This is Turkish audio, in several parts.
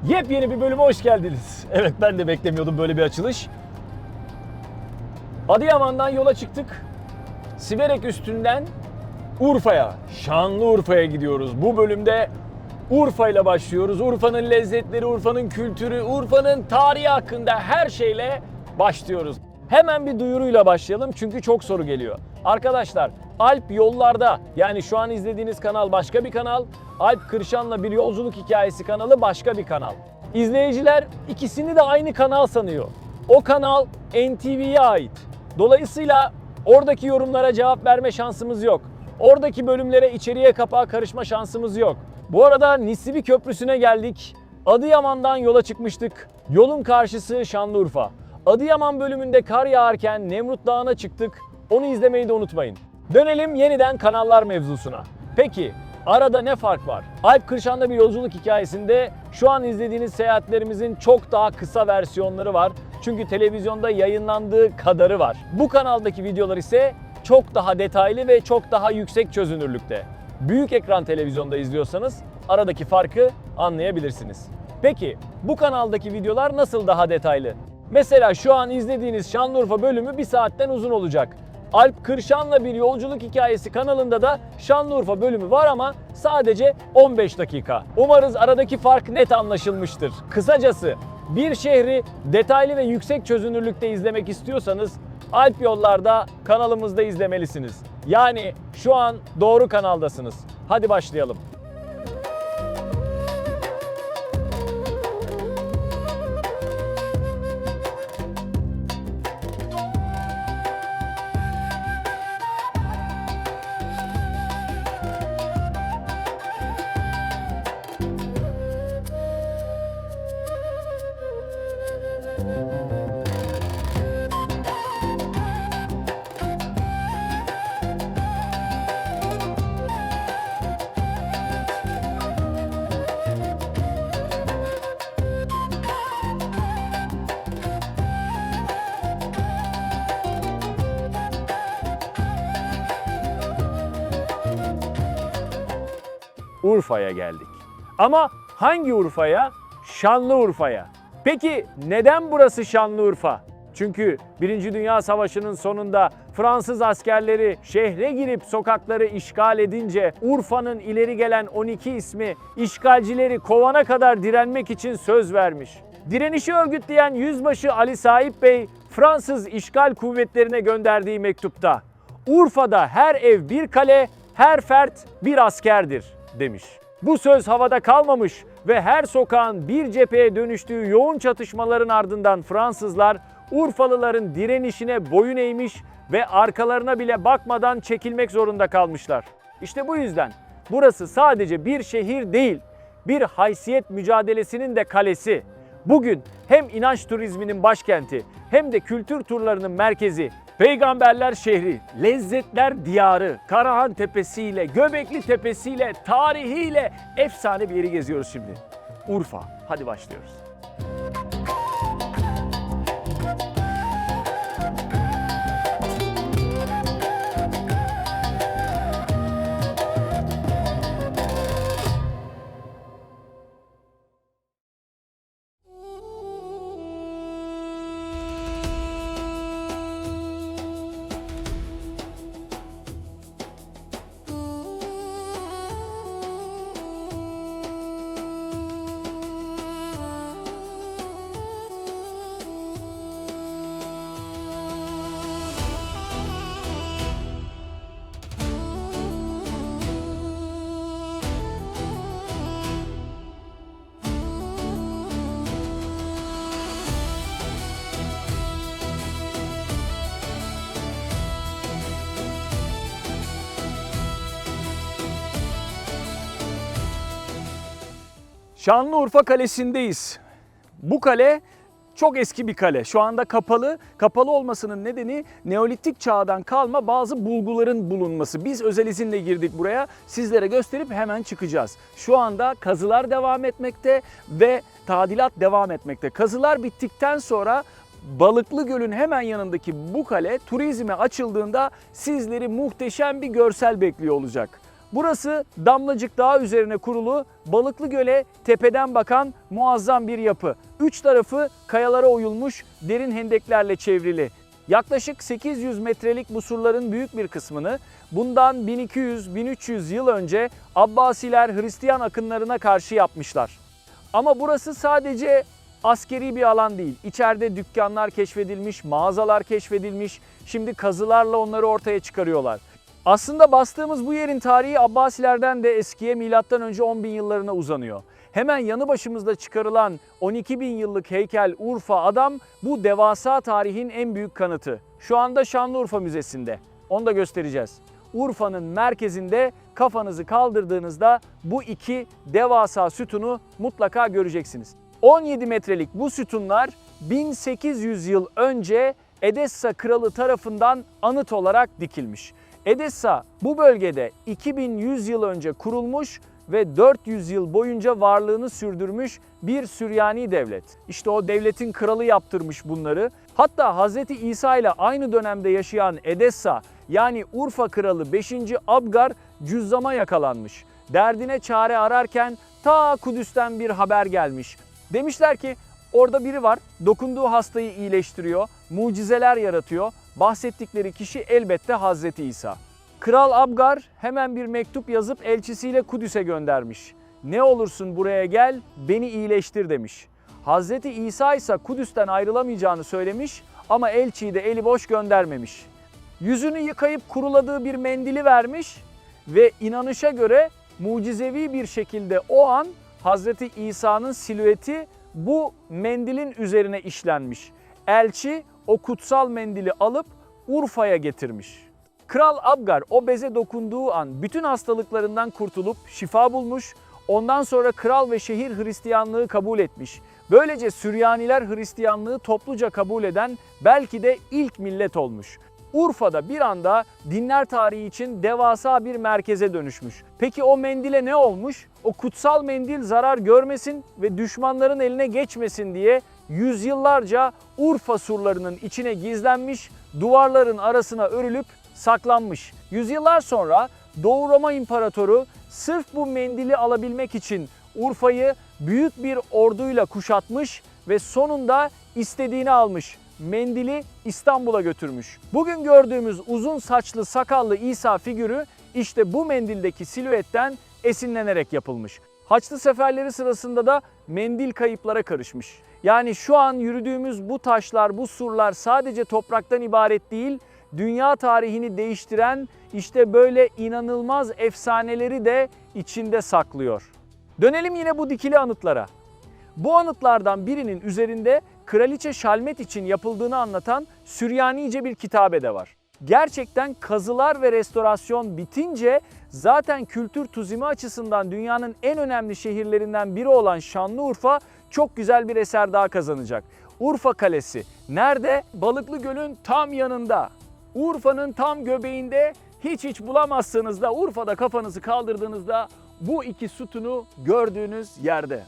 Yepyeni bir bölüme hoş geldiniz. Evet, ben de beklemiyordum böyle bir açılış. Adıyaman'dan yola çıktık. Siverek üstünden Urfa'ya, Şanlıurfa'ya gidiyoruz. Bu bölümde Urfa ile başlıyoruz. Urfa'nın lezzetleri, Urfa'nın kültürü, Urfa'nın tarihi hakkında her şeyle başlıyoruz. Hemen bir duyuruyla başlayalım çünkü çok soru geliyor. Arkadaşlar, Alp Yollarda, yani şu an izlediğiniz kanal başka bir kanal. Alp Kırşan'la bir yolculuk hikayesi kanalı başka bir kanal. İzleyiciler ikisini de aynı kanal sanıyor. O kanal NTV'ye ait. Dolayısıyla oradaki yorumlara cevap verme şansımız yok. Oradaki bölümlere içeriye kapağı karışma şansımız yok. Bu arada Nisibi Köprüsü'ne geldik. Adıyaman'dan yola çıkmıştık. Yolun karşısı Şanlıurfa. Adıyaman bölümünde kar yağarken Nemrut Dağı'na çıktık. Onu izlemeyi de unutmayın. Dönelim yeniden kanallar mevzusuna. Peki arada ne fark var? Alp Kırşan'da bir yolculuk hikayesinde şu an izlediğiniz seyahatlerimizin çok daha kısa versiyonları var. Çünkü televizyonda yayınlandığı kadarı var. Bu kanaldaki videolar ise çok daha detaylı ve çok daha yüksek çözünürlükte. Büyük ekran televizyonda izliyorsanız aradaki farkı anlayabilirsiniz. Peki bu kanaldaki videolar nasıl daha detaylı? Mesela şu an izlediğiniz Şanlıurfa bölümü bir saatten uzun olacak. Alp Kırşan'la bir yolculuk hikayesi kanalında da Şanlıurfa bölümü var ama sadece 15 dakika. Umarız aradaki fark net anlaşılmıştır. Kısacası bir şehri detaylı ve yüksek çözünürlükte izlemek istiyorsanız Alp Yollarda kanalımızda izlemelisiniz. Yani şu an doğru kanaldasınız. Hadi başlayalım. Urfa'ya geldik. Ama hangi Urfa'ya? Şanlıurfa'ya. Peki neden burası Şanlıurfa? Çünkü 1. Dünya Savaşı'nın sonunda Fransız askerleri şehre girip sokakları işgal edince Urfa'nın ileri gelen 12 ismi işgalcileri kovana kadar direnmek için söz vermiş. Direnişi örgütleyen Yüzbaşı Ali Sahip Bey Fransız işgal kuvvetlerine gönderdiği mektupta Urfa'da her ev bir kale, her fert bir askerdir demiş. Bu söz havada kalmamış ve her sokağın bir cepheye dönüştüğü yoğun çatışmaların ardından Fransızlar Urfalıların direnişine boyun eğmiş ve arkalarına bile bakmadan çekilmek zorunda kalmışlar. İşte bu yüzden burası sadece bir şehir değil, bir haysiyet mücadelesinin de kalesi. Bugün hem inanç turizminin başkenti hem de kültür turlarının merkezi, Peygamberler şehri, lezzetler diyarı, Karahan Tepesi'yle, Göbekli Tepesi'yle, tarihiyle efsane bir yeri geziyoruz şimdi. Urfa. Hadi başlıyoruz. Şanlıurfa Kalesi'ndeyiz. Bu kale çok eski bir kale. Şu anda kapalı. Kapalı olmasının nedeni Neolitik çağdan kalma bazı bulguların bulunması. Biz özel izinle girdik buraya. Sizlere gösterip hemen çıkacağız. Şu anda kazılar devam etmekte ve tadilat devam etmekte. Kazılar bittikten sonra Balıklı Göl'ün hemen yanındaki bu kale turizme açıldığında sizleri muhteşem bir görsel bekliyor olacak. Burası Damlacık Dağı üzerine kurulu, Balıklı Göl'e tepeden bakan muazzam bir yapı. Üç tarafı kayalara oyulmuş, derin hendeklerle çevrili. Yaklaşık 800 metrelik bu surların büyük bir kısmını bundan 1200-1300 yıl önce Abbasiler Hristiyan akınlarına karşı yapmışlar. Ama burası sadece askeri bir alan değil. İçeride dükkanlar keşfedilmiş, mağazalar keşfedilmiş. Şimdi kazılarla onları ortaya çıkarıyorlar. Aslında bastığımız bu yerin tarihi Abbasilerden de eskiye, milattan önce 10.000 yıllarına uzanıyor. Hemen yanı başımızda çıkarılan 12.000 yıllık heykel Urfa Adam bu devasa tarihin en büyük kanıtı. Şu anda Şanlıurfa Müzesi'nde. Onu da göstereceğiz. Urfa'nın merkezinde kafanızı kaldırdığınızda bu iki devasa sütunu mutlaka göreceksiniz. 17 metrelik bu sütunlar 1800 yıl önce Edessa kralı tarafından anıt olarak dikilmiş. Edessa bu bölgede 2100 yıl önce kurulmuş ve 400 yıl boyunca varlığını sürdürmüş bir Süryani devlet. İşte o devletin kralı yaptırmış bunları. Hatta Hz. İsa ile aynı dönemde yaşayan Edessa yani Urfa kralı 5. Abgar cüzzama yakalanmış. Derdine çare ararken ta Kudüs'ten bir haber gelmiş. Demişler ki orada biri var, dokunduğu hastayı iyileştiriyor, mucizeler yaratıyor. Bahsettikleri kişi elbette Hazreti İsa. Kral Abgar hemen bir mektup yazıp elçisiyle Kudüs'e göndermiş. Ne olursun buraya gel, beni iyileştir demiş. Hazreti İsa ise Kudüs'ten ayrılamayacağını söylemiş ama elçiyi de eli boş göndermemiş. Yüzünü yıkayıp kuruladığı bir mendili vermiş ve inanışa göre mucizevi bir şekilde o an Hazreti İsa'nın silüeti bu mendilin üzerine işlenmiş. Elçi o kutsal mendili alıp Urfa'ya getirmiş. Kral Abgar o beze dokunduğu an bütün hastalıklarından kurtulup şifa bulmuş. Ondan sonra kral ve şehir Hristiyanlığı kabul etmiş. Böylece Süryaniler Hristiyanlığı topluca kabul eden belki de ilk millet olmuş. Urfa'da bir anda dinler tarihi için devasa bir merkeze dönüşmüş. Peki o mendile ne olmuş? O kutsal mendil zarar görmesin ve düşmanların eline geçmesin diye yüzyıllarca Urfa surlarının içine gizlenmiş, duvarların arasına örülüp saklanmış. Yüzyıllar sonra Doğu Roma İmparatoru sırf bu mendili alabilmek için Urfa'yı büyük bir orduyla kuşatmış ve sonunda istediğini almış. Mendili İstanbul'a götürmüş. Bugün gördüğümüz uzun saçlı sakallı İsa figürü işte bu mendildeki silüetten esinlenerek yapılmış. Haçlı seferleri sırasında da mendil kayıplara karışmış. Yani şu an yürüdüğümüz bu taşlar, bu surlar sadece topraktan ibaret değil, dünya tarihini değiştiren işte böyle inanılmaz efsaneleri de içinde saklıyor. Dönelim yine bu dikili anıtlara. Bu anıtlardan birinin üzerinde Kraliçe Şalmet için yapıldığını anlatan Süryanice bir kitabe de var. Gerçekten kazılar ve restorasyon bitince zaten kültür turizmi açısından dünyanın en önemli şehirlerinden biri olan Şanlıurfa çok güzel bir eser daha kazanacak. Urfa Kalesi nerede? Balıklı Göl'ün tam yanında. Urfa'nın tam göbeğinde, hiç bulamazsınız da Urfa'da kafanızı kaldırdığınızda bu iki sütunu gördüğünüz yerde.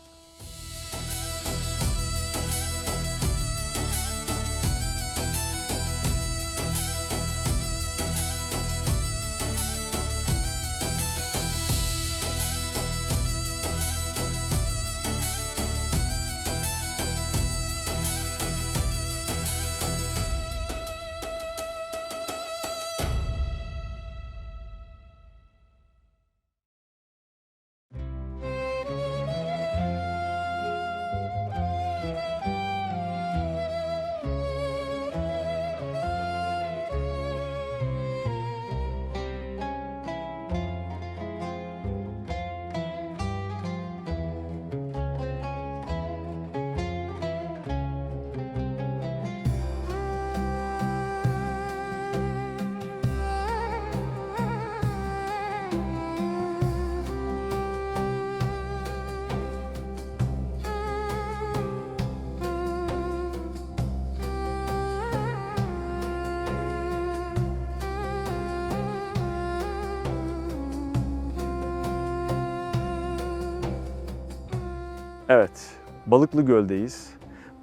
Evet, Balıklı Göl'deyiz.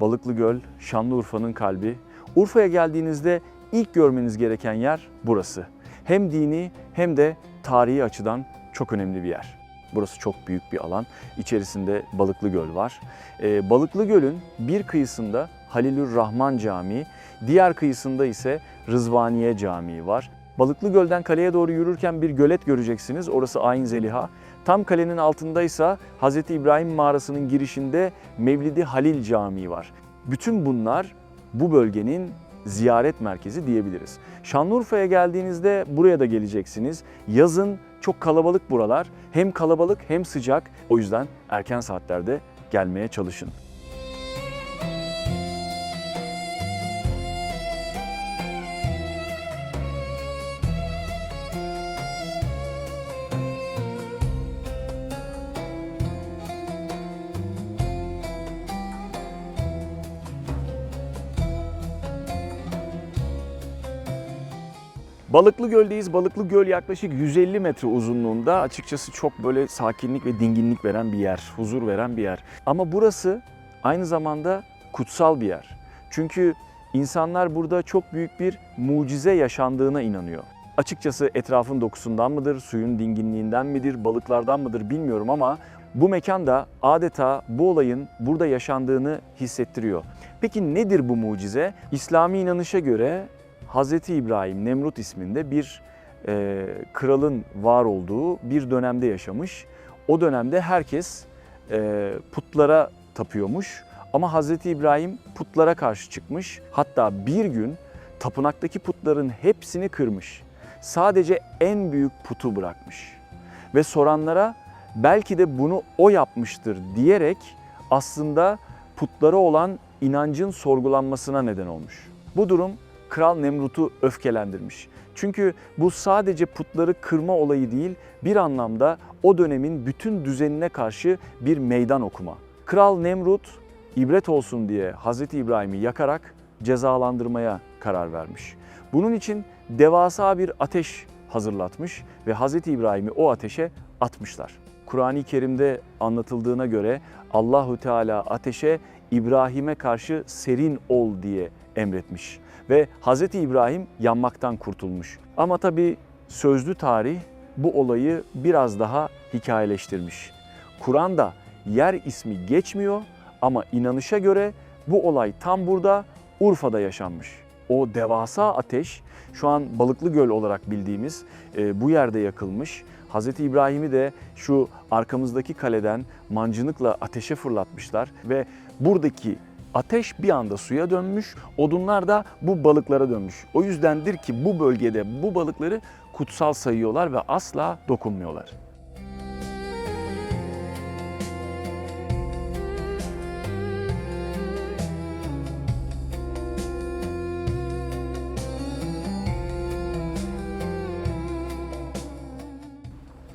Balıklı Göl, Şanlıurfa'nın kalbi. Urfa'ya geldiğinizde ilk görmeniz gereken yer burası. Hem dini hem de tarihi açıdan çok önemli bir yer. Burası çok büyük bir alan. İçerisinde Balıklı Göl var. Balıklı Göl'ün bir kıyısında Halilur Rahman Camii, diğer kıyısında ise Rızvaniye Camii var. Balıklı Göl'den kaleye doğru yürürken bir gölet göreceksiniz. Orası Ayn Zeliha. Tam kalenin altındaysa Hz. İbrahim mağarasının girişinde Mevlid-i Halil Camii var. Bütün bunlar bu bölgenin ziyaret merkezi diyebiliriz. Şanlıurfa'ya geldiğinizde buraya da geleceksiniz. Yazın çok kalabalık buralar. Hem kalabalık hem sıcak. O yüzden erken saatlerde gelmeye çalışın. Balıklı Göl'deyiz. Balıklı Göl yaklaşık 150 metre uzunluğunda. Açıkçası çok böyle sakinlik ve dinginlik veren bir yer, huzur veren bir yer. Ama burası aynı zamanda kutsal bir yer. Çünkü insanlar burada çok büyük bir mucize yaşandığına inanıyor. Açıkçası etrafın dokusundan mıdır, suyun dinginliğinden midir, balıklardan mıdır bilmiyorum ama bu mekan da adeta bu olayın burada yaşandığını hissettiriyor. Peki nedir bu mucize? İslami inanışa göre Hz. İbrahim Nemrut isminde bir kralın var olduğu bir dönemde yaşamış. O dönemde herkes putlara tapıyormuş ama Hz. İbrahim putlara karşı çıkmış. Hatta bir gün tapınaktaki putların hepsini kırmış. Sadece en büyük putu bırakmış. Ve soranlara belki de bunu o yapmıştır diyerek aslında putlara olan inancın sorgulanmasına neden olmuş. Bu durum Kral Nemrut'u öfkelendirmiş. Çünkü bu sadece putları kırma olayı değil, bir anlamda o dönemin bütün düzenine karşı bir meydan okuma. Kral Nemrut ibret olsun diye Hz. İbrahim'i yakarak cezalandırmaya karar vermiş. Bunun için devasa bir ateş hazırlatmış ve Hz. İbrahim'i o ateşe atmışlar. Kur'an-ı Kerim'de anlatıldığına göre Allahu Teala ateşe İbrahim'e karşı serin ol diye emretmiş. Ve Hz. İbrahim yanmaktan kurtulmuş. Ama tabii sözlü tarih bu olayı biraz daha hikayeleştirmiş. Kur'an'da yer ismi geçmiyor ama inanışa göre bu olay tam burada Urfa'da yaşanmış. O devasa ateş şu an Balıklı Göl olarak bildiğimiz bu yerde yakılmış. Hz. İbrahim'i de şu arkamızdaki kaleden mancınıkla ateşe fırlatmışlar ve buradaki ateş bir anda suya dönmüş, odunlar da bu balıklara dönmüş. O yüzdendir ki bu bölgede bu balıkları kutsal sayıyorlar ve asla dokunmuyorlar.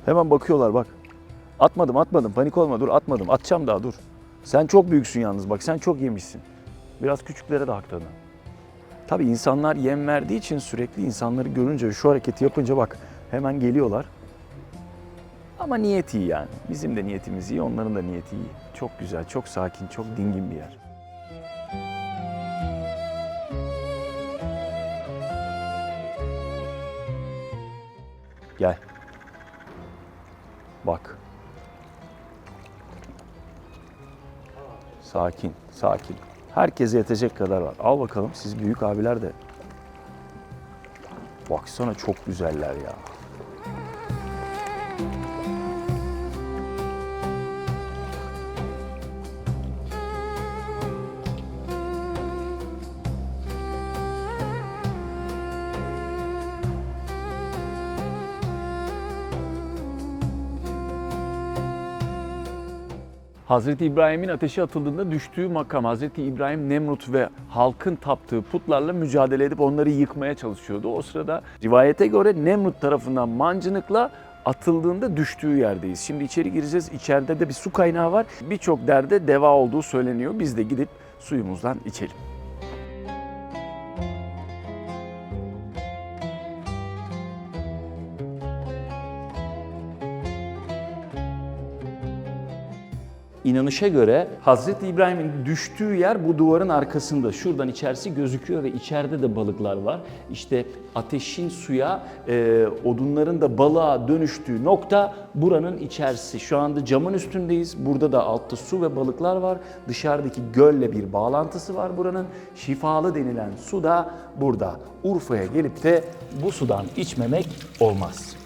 Hemen bakıyorlar bak. Atmadım panik olma dur atmadım atacağım daha dur. Sen çok büyüksün yalnız bak sen çok yemişsin. Biraz küçüklere de haklarını. Tabii insanlar yem verdiği için sürekli insanları görünce şu hareketi yapınca bak hemen geliyorlar. Ama niyet iyi yani. Bizim de niyetimiz iyi, onların da niyeti iyi. Çok güzel, çok sakin, çok dingin bir yer. Gel. Bak. Sakin, sakin. Herkese yetecek kadar var. Al bakalım siz büyük abiler de. Baksana çok güzeller ya. Hazreti İbrahim'in ateşe atıldığında düştüğü makam, Hazreti İbrahim Nemrut ve halkın taptığı putlarla mücadele edip onları yıkmaya çalışıyordu. O sırada rivayete göre Nemrut tarafından mancınıkla atıldığında düştüğü yerdeyiz. Şimdi içeri gireceğiz. İçeride de bir su kaynağı var. Birçok derde deva olduğu söyleniyor. Biz de gidip suyumuzdan içelim. İnanışa göre Hazreti İbrahim'in düştüğü yer bu duvarın arkasında. Şuradan içerisi gözüküyor ve içeride de balıklar var. İşte ateşin suya, odunların da balığa dönüştüğü nokta buranın içerisi. Şu anda camın üstündeyiz. Burada da altta su ve balıklar var. Dışarıdaki gölle bir bağlantısı var buranın. Şifalı denilen su da burada. Urfa'ya gelip de bu sudan içmemek olmaz.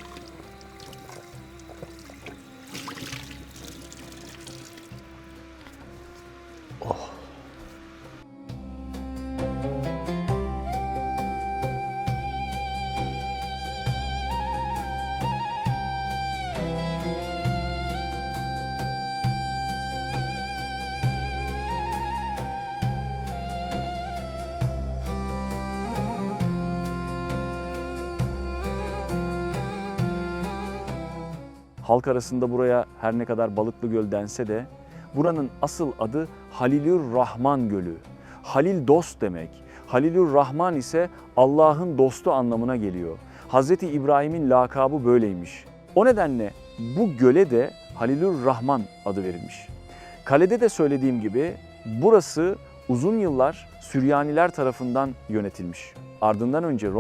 Halk arasında buraya her ne kadar Balıklı Göl dense de buranın asıl adı Halilür Rahman Gölü. Halil dost demek. Halilür Rahman ise Allah'ın dostu anlamına geliyor. Hazreti İbrahim'in lakabı böyleymiş. O nedenle bu göle de Halilür Rahman adı verilmiş. Kalede de söylediğim gibi burası uzun yıllar Süryaniler tarafından yönetilmiş. Ardından önce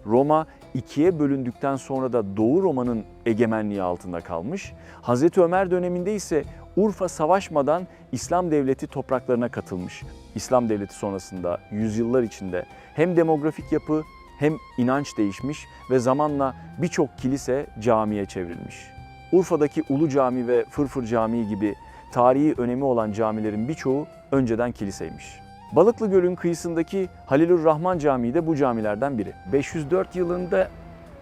Roma ikiye bölündükten sonra da Doğu Roma'nın egemenliği altında kalmış. Hazreti Ömer döneminde ise Urfa savaşmadan İslam devleti topraklarına katılmış. İslam devleti sonrasında yüzyıllar içinde hem demografik yapı hem inanç değişmiş ve zamanla birçok kilise camiye çevrilmiş. Urfa'daki Ulu Cami ve Fırfır Camii gibi tarihi önemi olan camilerin birçoğu önceden kiliseymiş. Balıklı Göl'ün kıyısındaki Halilur Rahman Camii de bu camilerden biri. 504 yılında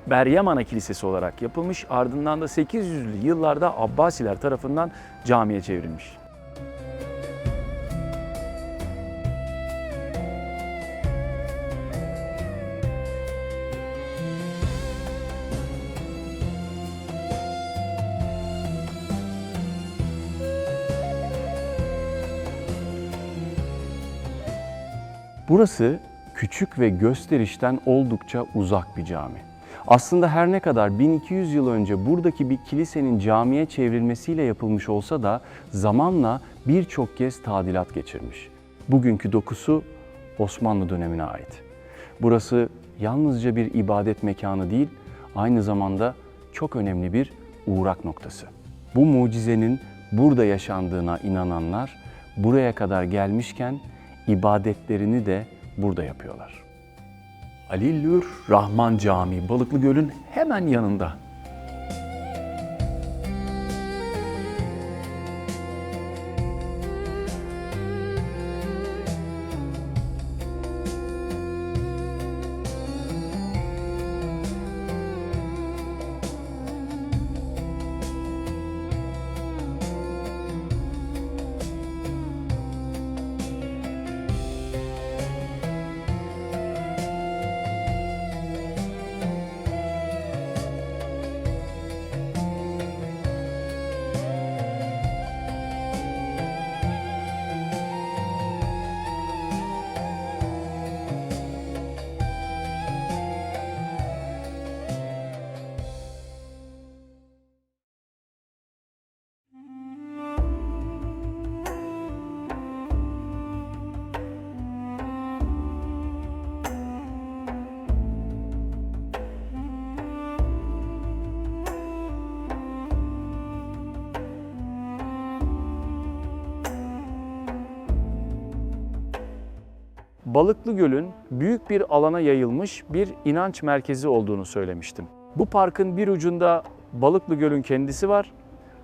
Meryem Ana Kilisesi olarak yapılmış, ardından da 800'lü yıllarda Abbasiler tarafından camiye çevrilmiş. Burası küçük ve gösterişten oldukça uzak bir cami. Aslında her ne kadar 1200 yıl önce buradaki bir kilisenin camiye çevrilmesiyle yapılmış olsa da zamanla birçok kez tadilat geçirmiş. Bugünkü dokusu Osmanlı dönemine ait. Burası yalnızca bir ibadet mekanı değil, aynı zamanda çok önemli bir uğrak noktası. Bu mucizenin burada yaşandığına inananlar buraya kadar gelmişken ibadetlerini de burada yapıyorlar. Halilür Rahman Camii Balıklı Göl'ün hemen yanında. Balıklı Göl'ün büyük bir alana yayılmış bir inanç merkezi olduğunu söylemiştim. Bu parkın bir ucunda Balıklı Göl'ün kendisi var,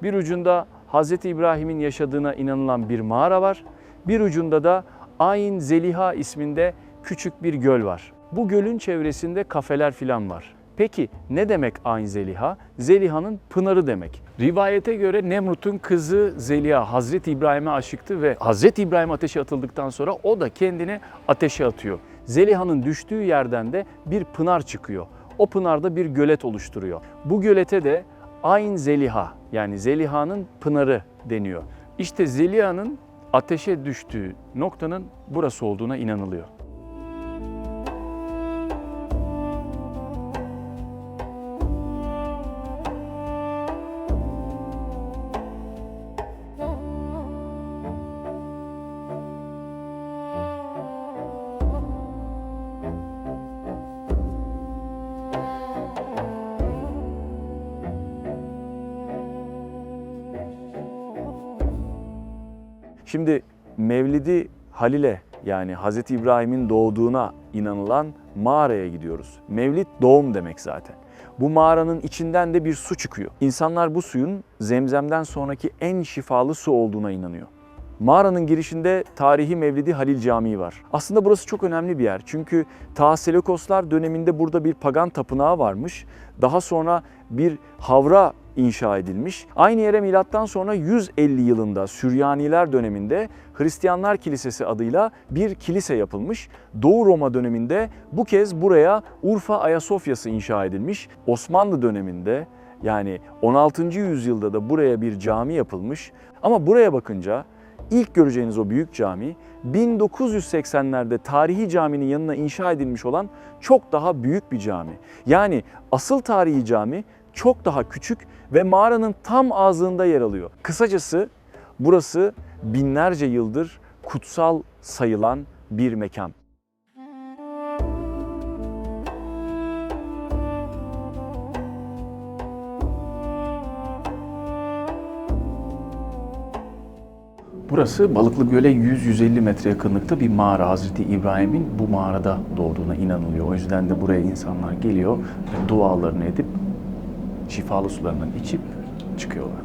bir ucunda Hz. İbrahim'in yaşadığına inanılan bir mağara var, bir ucunda da Ayn Zeliha isminde küçük bir göl var. Bu gölün çevresinde kafeler filan var. Peki ne demek Ayn Zeliha? Zeliha'nın pınarı demek. Rivayete göre Nemrut'un kızı Zeliha Hazreti İbrahim'e aşıktı ve Hazreti İbrahim ateşe atıldıktan sonra o da kendini ateşe atıyor. Zeliha'nın düştüğü yerden de bir pınar çıkıyor. O pınar da bir gölet oluşturuyor. Bu gölete de Ayn Zeliha yani Zeliha'nın pınarı deniyor. İşte Zeliha'nın ateşe düştüğü noktanın burası olduğuna inanılıyor. Şimdi Mevlid-i Halil'e, yani Hz. İbrahim'in doğduğuna inanılan mağaraya gidiyoruz. Mevlid doğum demek zaten. Bu mağaranın içinden de bir su çıkıyor. İnsanlar bu suyun Zemzem'den sonraki en şifalı su olduğuna inanıyor. Mağaranın girişinde tarihi Mevlid-i Halil Camii var. Aslında burası çok önemli bir yer. Çünkü ta Seleukoslar döneminde burada bir pagan tapınağı varmış. Daha sonra bir havra inşa edilmiş. Aynı yere milattan sonra 150 yılında Süryaniler döneminde Hristiyanlar Kilisesi adıyla bir kilise yapılmış. Doğu Roma döneminde bu kez buraya Urfa Ayasofya'sı inşa edilmiş. Osmanlı döneminde, yani 16. yüzyılda da buraya bir cami yapılmış. Ama buraya bakınca İlk göreceğiniz o büyük cami 1980'lerde tarihi caminin yanına inşa edilmiş olan çok daha büyük bir cami. Yani asıl tarihi cami çok daha küçük ve mağaranın tam ağzında yer alıyor. Kısacası burası binlerce yıldır kutsal sayılan bir mekan. Burası Balıklı Göl'e 100-150 metre yakınlıkta bir mağara. Hazreti İbrahim'in bu mağarada doğduğuna inanılıyor. O yüzden de buraya insanlar geliyor ve dualarını edip şifalı sularından içip çıkıyorlar.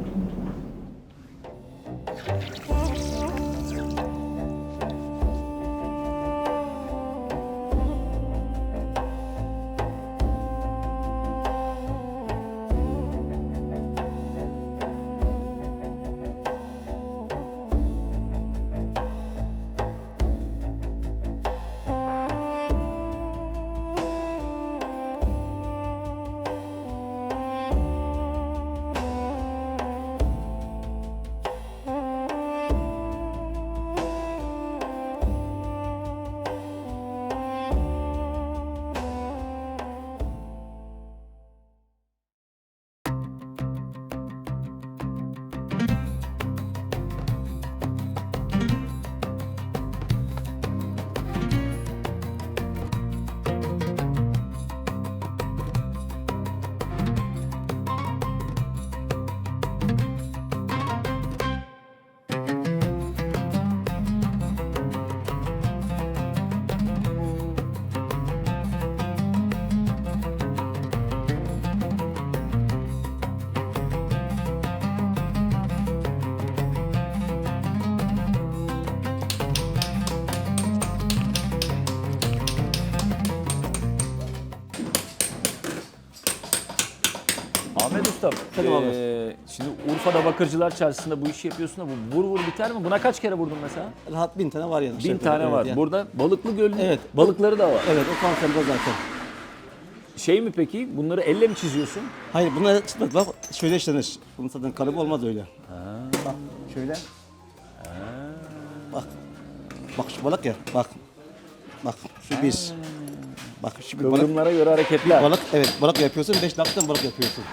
Ahmet Usta, şimdi Urfa'da Bakırcılar Çarşısı'nda bu işi yapıyorsun da bu vur vur biter mi? Buna kaç kere vurdun mesela? Rahat 1000 tane var yani. 1000 tane var. Yani. Burada Balıklı Göl'ün Evet. balıkları da var. Evet, o konserde zaten. Şey mi peki, bunları elle mi çiziyorsun? Hayır, bunlar çıkmadı. Bak şöyle işlenir. Bunun zaten kalıbı olmaz öyle. Bak şöyle. Bak. Bak şu balık ya. Bak. Bak şu bir. Bak şu bir balık. Kıvrımlara göre hareketler. Balık, evet, balık yapıyorsun. 5 dakikadan balık yapıyorsun.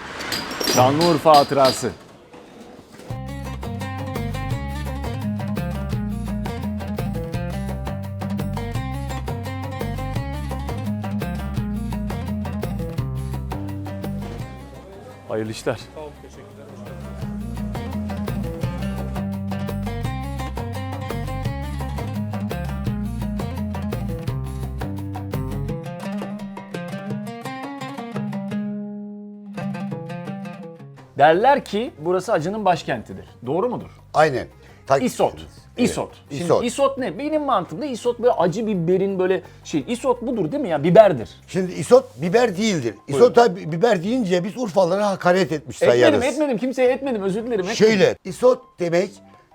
Şanlıurfa hatırası. Hayırlı işler. Derler ki burası acının başkentidir. Doğru mudur? Aynen. İsot. Evet. İsot. Şimdi İsot. isot ne? Benim mantığımda isot böyle acı biberin böyle şey. İsot budur değil mi ya? Biberdir. Şimdi isot biber değildir. İsota biber deyince biz Urfalılara hakaret etmiş sayarız. Etmedim. Kimseye etmedim. Özür dilerim. Etmedim. Şöyle, isot demek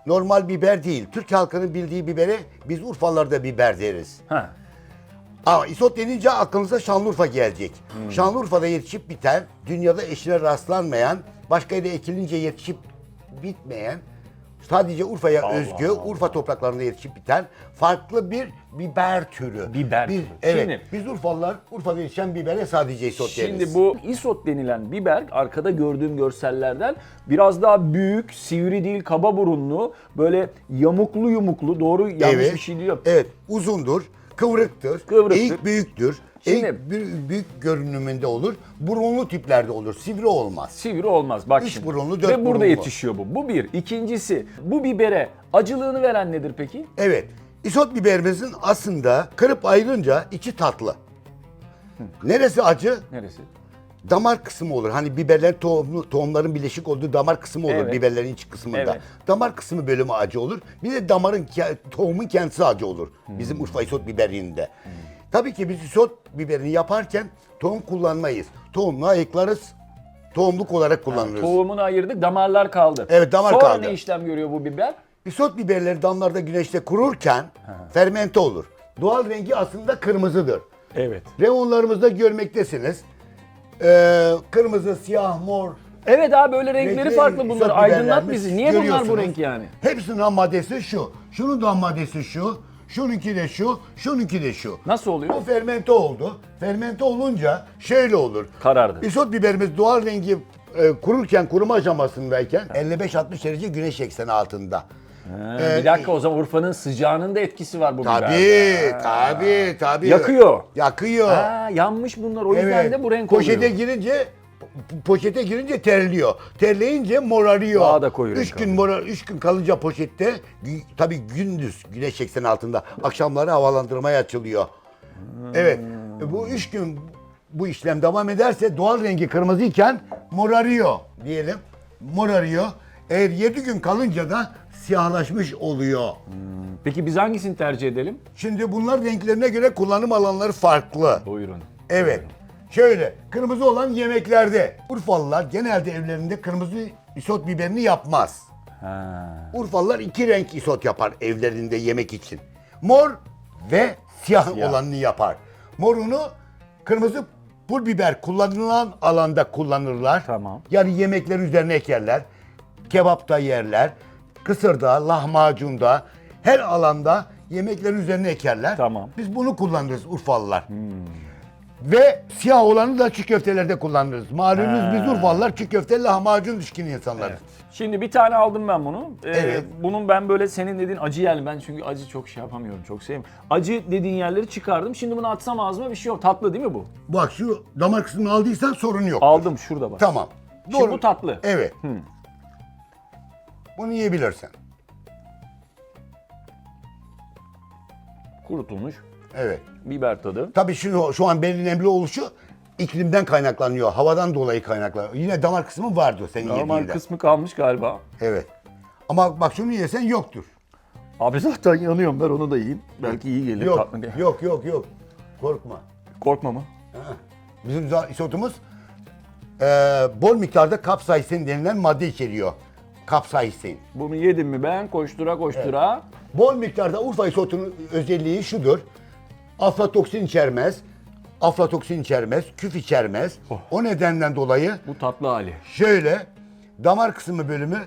normal biber değil. Türk halkının bildiği bibere biz Urfalılar da biber deriz. Ha. Ama isot denince aklınıza Şanlıurfa gelecek. Şanlıurfa'da yetişip biten, dünyada eşine rastlanmayan, başka yere ekilince yetişip bitmeyen, sadece Urfa'ya özgü, Urfa topraklarında yetişip biten farklı bir biber türü. Biber türü. Evet. Şimdi- Biz Urfalılar Urfa'da yetişen bibere sadece isot deriz. Şimdi bu isot denilen biber arkada gördüğüm görsellerden biraz daha büyük, sivri değil, kaba burunlu, böyle yamuklu doğru yanlış bir şey diyor. Evet, uzundur. Kıvrıktır. Kıvrıktır. Eğik büyüktür. Şimdi- Eğik büyük görünümünde olur. Burunlu tiplerde olur. Sivri olmaz. Sivri olmaz. Bak Üç şimdi. burunlu, dört Ve burada burunlu. yetişiyor bu. Bu bir. İkincisi, bu bibere acılığını veren nedir peki? Evet. İsot biberimizin aslında kırıp ayırınca içi tatlı. Neresi acı? Neresi? Damar kısmı olur. Hani biberler tohumların bileşik olduğu damar kısmı olur Evet. biberlerin iç kısmında. Evet. Damar kısmı bölümü acı olur. Bir de tohumun kendisi acı olur. Bizim Urfa isot biberinde. Tabii ki biz isot biberini yaparken tohum kullanmayız. Tohumunu ayıklarız. Tohumluk olarak kullanırız. Tohumunu ayırdık, damarlar kaldı. Evet, damar Sonra kaldı. ne işlem görüyor bu biber? İsot biberleri damlarda güneşte kururken fermente olur. Doğal rengi aslında kırmızıdır. Evet. Reyonlarımızda görmektesiniz. Kırmızı, siyah, mor. Evet abi, böyle renkleri Renkli farklı bunlar. isot Aydınlat biberlerimiz bizi. Niye bunlar bu görüyorsunuz. renk yani? Hepsinin ham maddesi şu. Şunun da ham maddesi şu. Şununki de şu. Şununki de şu. Nasıl oluyor? Bu fermente oldu. Fermente olunca şöyle olur. Karardı. İsot biberimiz doğal rengi kururken, kuruma aşamasındayken 55-60 derece güneş ekseni altında. Bir dakika, o zaman Urfa'nın sıcağının da etkisi var bu Tabii, biberde. tabii. Yakıyor. Yakıyor. Ha, yanmış bunlar, o yüzden de bu renk Poşete oluyor. girince terliyor. Terleyince morarıyor. Daha da koyu renk 3 gün kalınca poşette tabii gündüz güneş ekseni altında, akşamları havalandırmaya açılıyor. Evet. Bu 3 gün bu işlem devam ederse doğal rengi kırmızıyken morarıyor diyelim. Morarıyor. Eğer 7 gün kalınca da siyahlaşmış oluyor. Peki biz hangisini tercih edelim? Şimdi bunlar renklerine göre kullanım alanları farklı. Buyurun. Evet. Şöyle, kırmızı olan yemeklerde. Urfalılar genelde evlerinde kırmızı isot biberini yapmaz. Urfalılar 2 renk isot yapar evlerinde yemek için. Mor ve siyah olanını yapar. Morunu kırmızı pul biber kullanılan alanda kullanırlar. Tamam. Yani yemekler üzerine ekerler. Kebapta yerler. Kısırda, lahmacunda, her alanda yemeklerin üzerine ekerler. Tamam. Biz bunu kullanırız Urfalılar. Ve siyah olanı da çiğ köftelerde kullanırız. Malumunuz biz Urfalılar çiğ köfte, lahmacun düşkün insanlarız. Şimdi bir tane aldım ben bunu. Evet. Bunun ben böyle senin dediğin acı yerli. Ben çünkü acı çok şey yapamıyorum, çok sevmiyorum. Acı dediğin yerleri çıkardım. Şimdi bunu atsam ağzıma bir şey yok. Tatlı değil mi bu? Bak şu damar kısmını aldıysan sorun yok. Aldım, şurada bak. Tamam. Şimdi bu tatlı. Evet. Bunu yiyebilirsin. Kurutulmuş Evet. biber tadı. Tabii şu an belli nemli oluşu iklimden kaynaklanıyor. Havadan dolayı kaynaklanıyor. Yine damar kısmı vardı senin Normal yediğinde. kısmı kalmış galiba. Evet. Ama bak şunu yesen yoktur. Abi zaten yanıyorum, ben onu da yiyeyim. Belki iyi gelir. Yok, tatlı diye. yok. Korkma. Korkma mı? Bizim isotumuz bol miktarda kapsaisin denilen madde içeriyor. Kapsaisin. Bunu yedim mi ben koştura koştura. Bol miktarda Urfa isotunun özelliği şudur. Aflatoksin içermez, küf içermez. O nedenden dolayı Bu tatlı hali. şöyle damar kısmı bölümü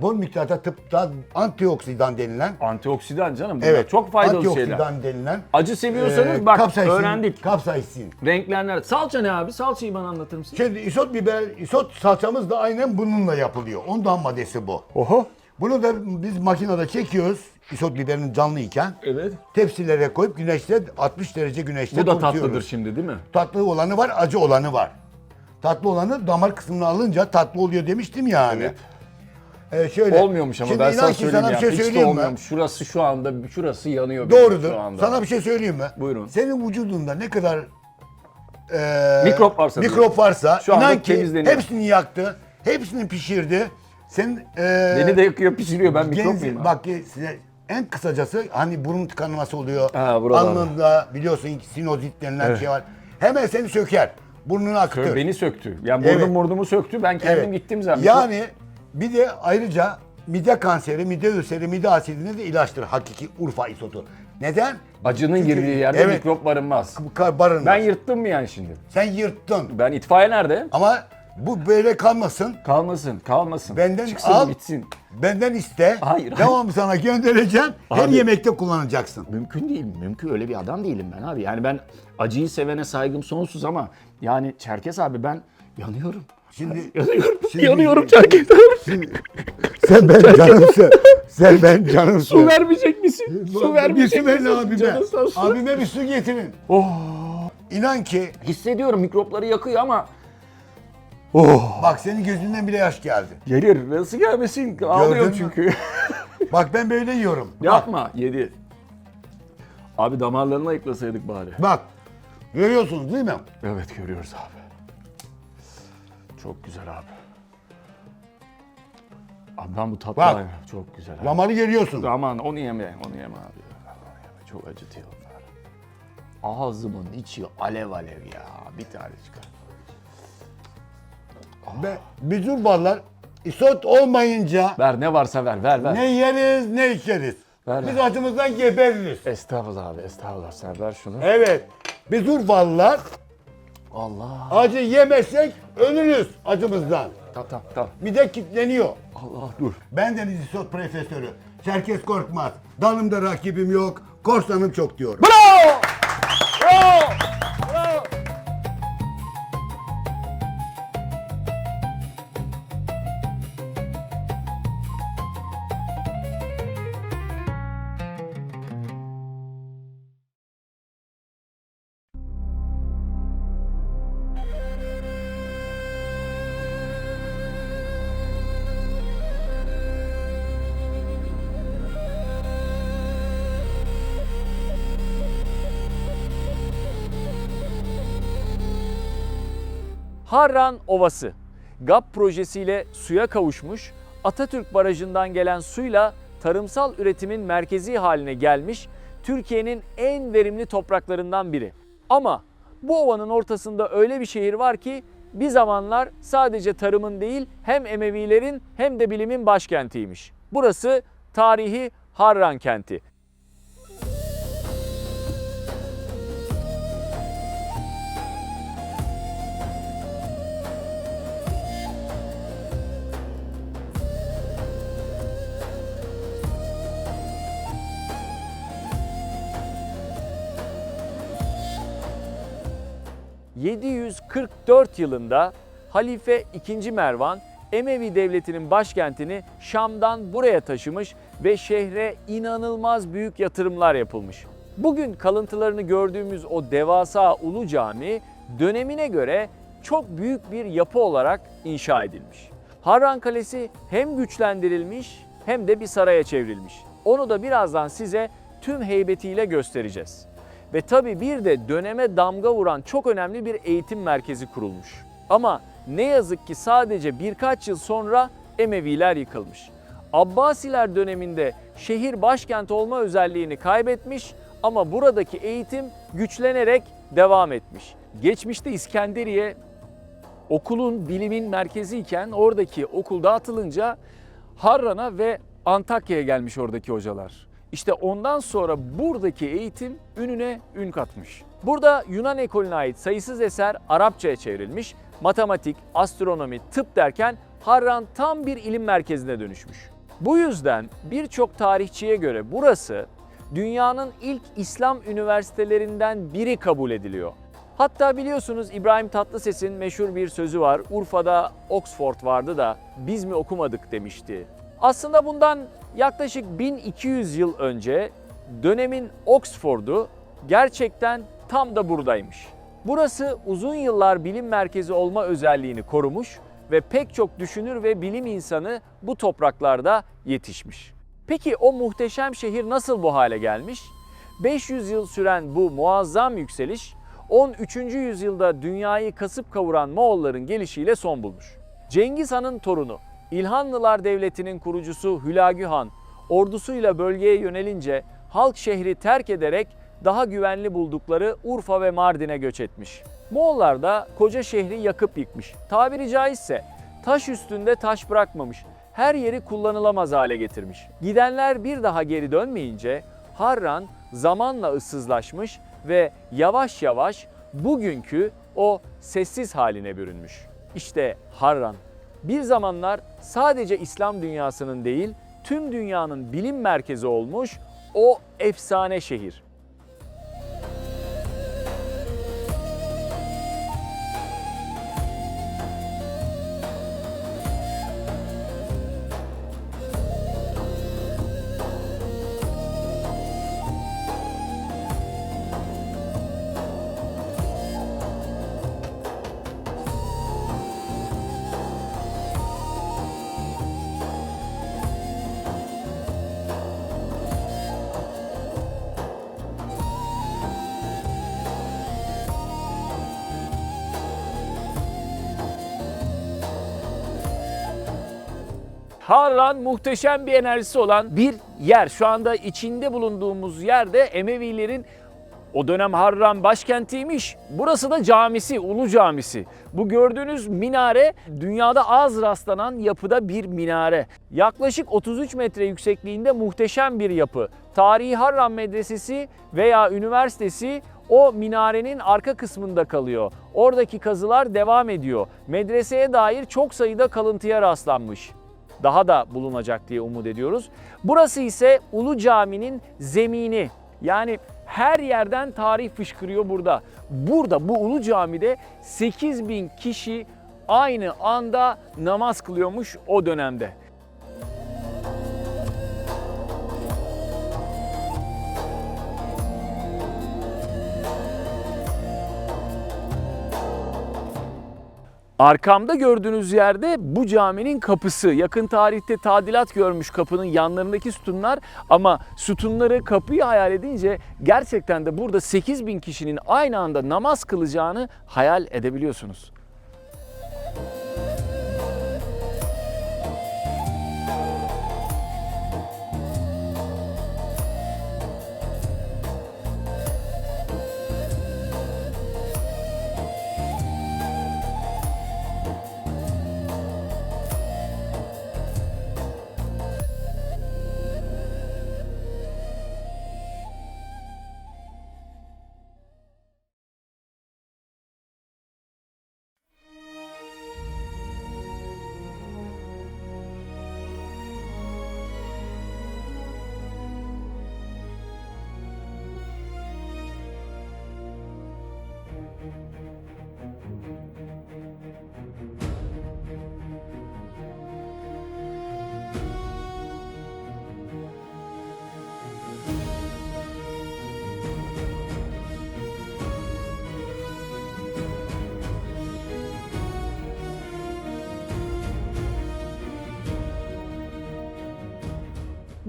bol miktarda tıpta antioksidan denilen, Antioksidan canım, bunlar çok faydalı şeyler. antioksidan denilen Acı seviyorsanız bak kapsaisin, öğrendik. Kapsaisin. Renkler nerede? Salça ne abi? Salçayı bana anlatır mısın? Şimdi isot salçamız da aynen bununla yapılıyor. Ondan maddesi bu. Oho. Bunu da biz makinede çekiyoruz. İsot biberin canlıyken. Evet. Tepsilere koyup güneşte 60 derece güneşte Bu da kurutuyoruz. tatlıdır şimdi değil mi? Tatlı olanı var, acı olanı var. Tatlı olanı damar kısmını alınca tatlı oluyor demiştim yani. Evet. Şöyle. Olmuyormuş ama Şimdi ben inan sana ki söyleyeyim sana ya. bir şey Hiç de söyleyeyim mi? olmuyormuş. Şurası şu anda, şurası yanıyor. benim Doğrudur. Şu anda. Sana bir şey söyleyeyim mi? Buyurun. Senin vücudunda ne kadar Mikrop varsa mikrop varsa Şu anda inan ki temizleniyor. hepsini yaktı. Hepsini pişirdi. Sen Beni de yakıyor, pişiriyor. Ben mikrop muyum? bak size en kısacası hani burun tıkanması oluyor. Ha, buralarda. Alnında biliyorsun sinozit denilen şey var. Hemen seni söker. Burnunu akıtır. Beni söktü. Yani Evet. burnumu söktü. Ben kendim gittim zaten. Yani bir de ayrıca mide kanseri, mide ülseri, mide asidine de ilaçtır hakiki Urfa isotu. Neden? Acının Çünkü- girdiği yerde evet, mikrop barınmaz. barınmaz. Ben yırttım mı yani şimdi? Sen yırttın. Ben itfaiye nerede? Ama bu böyle kalmasın. Kalmasın. Benden Çıksın al. gitsin. Benden iste. Hayır. Devamlı sana göndereceğim. Her Abi. yemekte kullanacaksın. Mümkün değil. Mümkün, öyle bir adam değilim ben abi. Yani ben acıyı sevene saygım sonsuz ama yani Çerkes abi ben yanıyorum. Şimdi Yanıyorum Çerkes abi. sen ben canımsın. Sen ben canımsın. Su vermeyecek misin? vermesin. Su vermeyecek Bir su verin misin? abime. Canı sağ olsun. Abime bir su getirin. İnan ki Hissediyorum mikropları yakıyor ama bak senin gözünden bile yaş geldi. gelir. Nasıl gelmesin? Ağlıyorum mü? çünkü. Bak ben böyle yiyorum. Yapma. Yedi. Abi damarlarını ayıklasaydık bari. Bak. Görüyorsunuz değil mi? Evet görüyoruz abi. Çok güzel abi. Abi ben bu tatlı Bak. çok güzel abi. Damarı görüyorsun. Aman onu yeme abi. Onu yeme. Çok acıtıyor onlar. Ağzımın içi alev alev ya. Bir tane çıkar. Biz Urfalılar isot olmayınca Ver ne varsa ver. ne yeriz ne içeriz. Ver, Biz ver. acımızdan gebeririz. Estağfurullah abi estağfurullah. Sen ver şunu. Evet. Biz Urfalılar Allah. acı yemezsek ölürüz acımızdan. Tamam. Mide kilitleniyor. Allah dur. Ben Deniz İsot profesörü. Çerkes Korkmaz. Dalımda rakibim yok. Korsanım çok diyorum. Bravo! Bravo! Bravo! Harran Ovası, GAP projesiyle suya kavuşmuş, Atatürk Barajı'ndan gelen suyla tarımsal üretimin merkezi haline gelmiş, Türkiye'nin en verimli topraklarından biri. Ama bu ovanın ortasında öyle bir şehir var ki bir zamanlar sadece tarımın değil hem Emevilerin hem de bilimin başkentiymiş. Burası tarihi Harran kenti. ...744 yılında Halife II. Mervan Emevi Devleti'nin başkentini Şam'dan buraya taşımış ve şehre inanılmaz büyük yatırımlar yapılmış. Bugün kalıntılarını gördüğümüz o devasa Ulu Cami dönemine göre çok büyük bir yapı olarak inşa edilmiş. Harran Kalesi hem güçlendirilmiş hem de bir saraya çevrilmiş. Onu da birazdan size tüm heybetiyle göstereceğiz. Ve tabii bir de döneme damga vuran çok önemli bir eğitim merkezi kurulmuş. Ama ne yazık ki sadece birkaç yıl sonra Emeviler yıkılmış. Abbasiler döneminde şehir başkent olma özelliğini kaybetmiş ama buradaki eğitim güçlenerek devam etmiş. Geçmişte İskenderiye okulun, bilimin merkeziyken oradaki okul dağıtılınca Harran'a ve Antakya'ya gelmiş oradaki hocalar. İşte ondan sonra buradaki eğitim ününe ün katmış. Burada Yunan ekolüne ait sayısız eser Arapçaya çevrilmiş, matematik, astronomi, tıp derken Harran tam bir ilim merkezine dönüşmüş. Bu yüzden birçok tarihçiye göre burası dünyanın ilk İslam üniversitelerinden biri kabul ediliyor. Hatta biliyorsunuz İbrahim Tatlıses'in meşhur bir sözü var. Urfa'da Oxford vardı da biz mi okumadık demişti. Aslında bundan yaklaşık 1200 yıl önce dönemin Oxford'u gerçekten tam da buradaymış. Burası uzun yıllar bilim merkezi olma özelliğini korumuş ve pek çok düşünür ve bilim insanı bu topraklarda yetişmiş. Peki o muhteşem şehir nasıl bu hale gelmiş? 500 yıl süren bu muazzam yükseliş 13. yüzyılda dünyayı kasıp kavuran Moğolların gelişiyle son bulmuş. Cengiz Han'ın torunu, İlhanlılar Devleti'nin kurucusu Hülagü Han, ordusuyla bölgeye yönelince halk şehri terk ederek daha güvenli buldukları Urfa ve Mardin'e göç etmiş. Moğollar da koca şehri yakıp yıkmış. Tabiri caizse taş üstünde taş bırakmamış. Her yeri kullanılamaz hale getirmiş. Gidenler bir daha geri dönmeyince Harran zamanla ıssızlaşmış ve yavaş yavaş bugünkü o sessiz haline bürünmüş. İşte Harran bir zamanlar sadece İslam dünyasının değil, tüm dünyanın bilim merkezi olmuş o efsane şehir. Harran muhteşem bir enerjisi olan bir yer. Şu anda içinde bulunduğumuz yerde Emevilerin o dönem Harran başkentiymiş. Burası da camisi, Ulu Camisi. Bu gördüğünüz minare dünyada az rastlanan yapıda bir minare. Yaklaşık 33 metre yüksekliğinde muhteşem bir yapı. Tarihi Harran Medresesi veya üniversitesi o minarenin arka kısmında kalıyor. Oradaki kazılar devam ediyor. Medreseye dair çok sayıda kalıntıya rastlanmış. Daha da bulunacak diye umut ediyoruz. Burası ise Ulu Cami'nin zemini. Yani her yerden tarih fışkırıyor burada. Burada bu Ulu Cami'de 8.000 kişi aynı anda namaz kılıyormuş o dönemde. Arkamda gördüğünüz yerde bu caminin kapısı. Yakın tarihte tadilat görmüş kapının yanlarındaki sütunlar ama sütunları, kapıyı hayal edince gerçekten de burada 8.000 kişinin aynı anda namaz kılacağını hayal edebiliyorsunuz.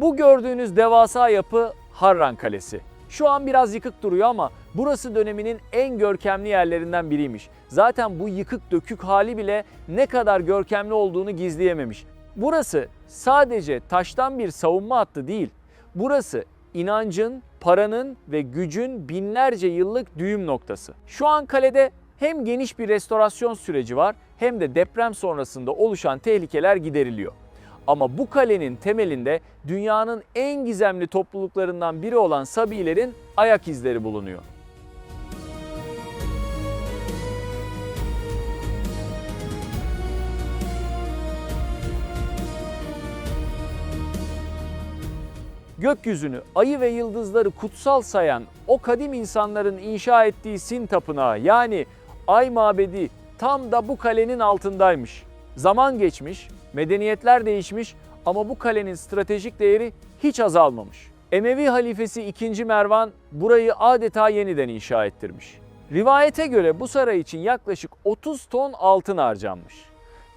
Bu gördüğünüz devasa yapı Harran Kalesi. Şu an biraz yıkık duruyor ama burası döneminin en görkemli yerlerinden biriymiş. Zaten bu yıkık dökük hali bile ne kadar görkemli olduğunu gizleyememiş. Burası sadece taştan bir savunma hattı değil. Burası inancın, paranın ve gücün binlerce yıllık düğüm noktası. Şu an kalede hem geniş bir restorasyon süreci var hem de deprem sonrasında oluşan tehlikeler gideriliyor. Ama bu kalenin temelinde dünyanın en gizemli topluluklarından biri olan Sabilerin ayak izleri bulunuyor. Gökyüzünü, ayı ve yıldızları kutsal sayan o kadim insanların inşa ettiği Sin Tapınağı yani Ay Mabedi tam da bu kalenin altındaymış. Zaman geçmiş, medeniyetler değişmiş ama bu kalenin stratejik değeri hiç azalmamış. Emevi halifesi 2. Mervan burayı adeta yeniden inşa ettirmiş. Rivayete göre bu saray için yaklaşık 30 ton altın harcanmış.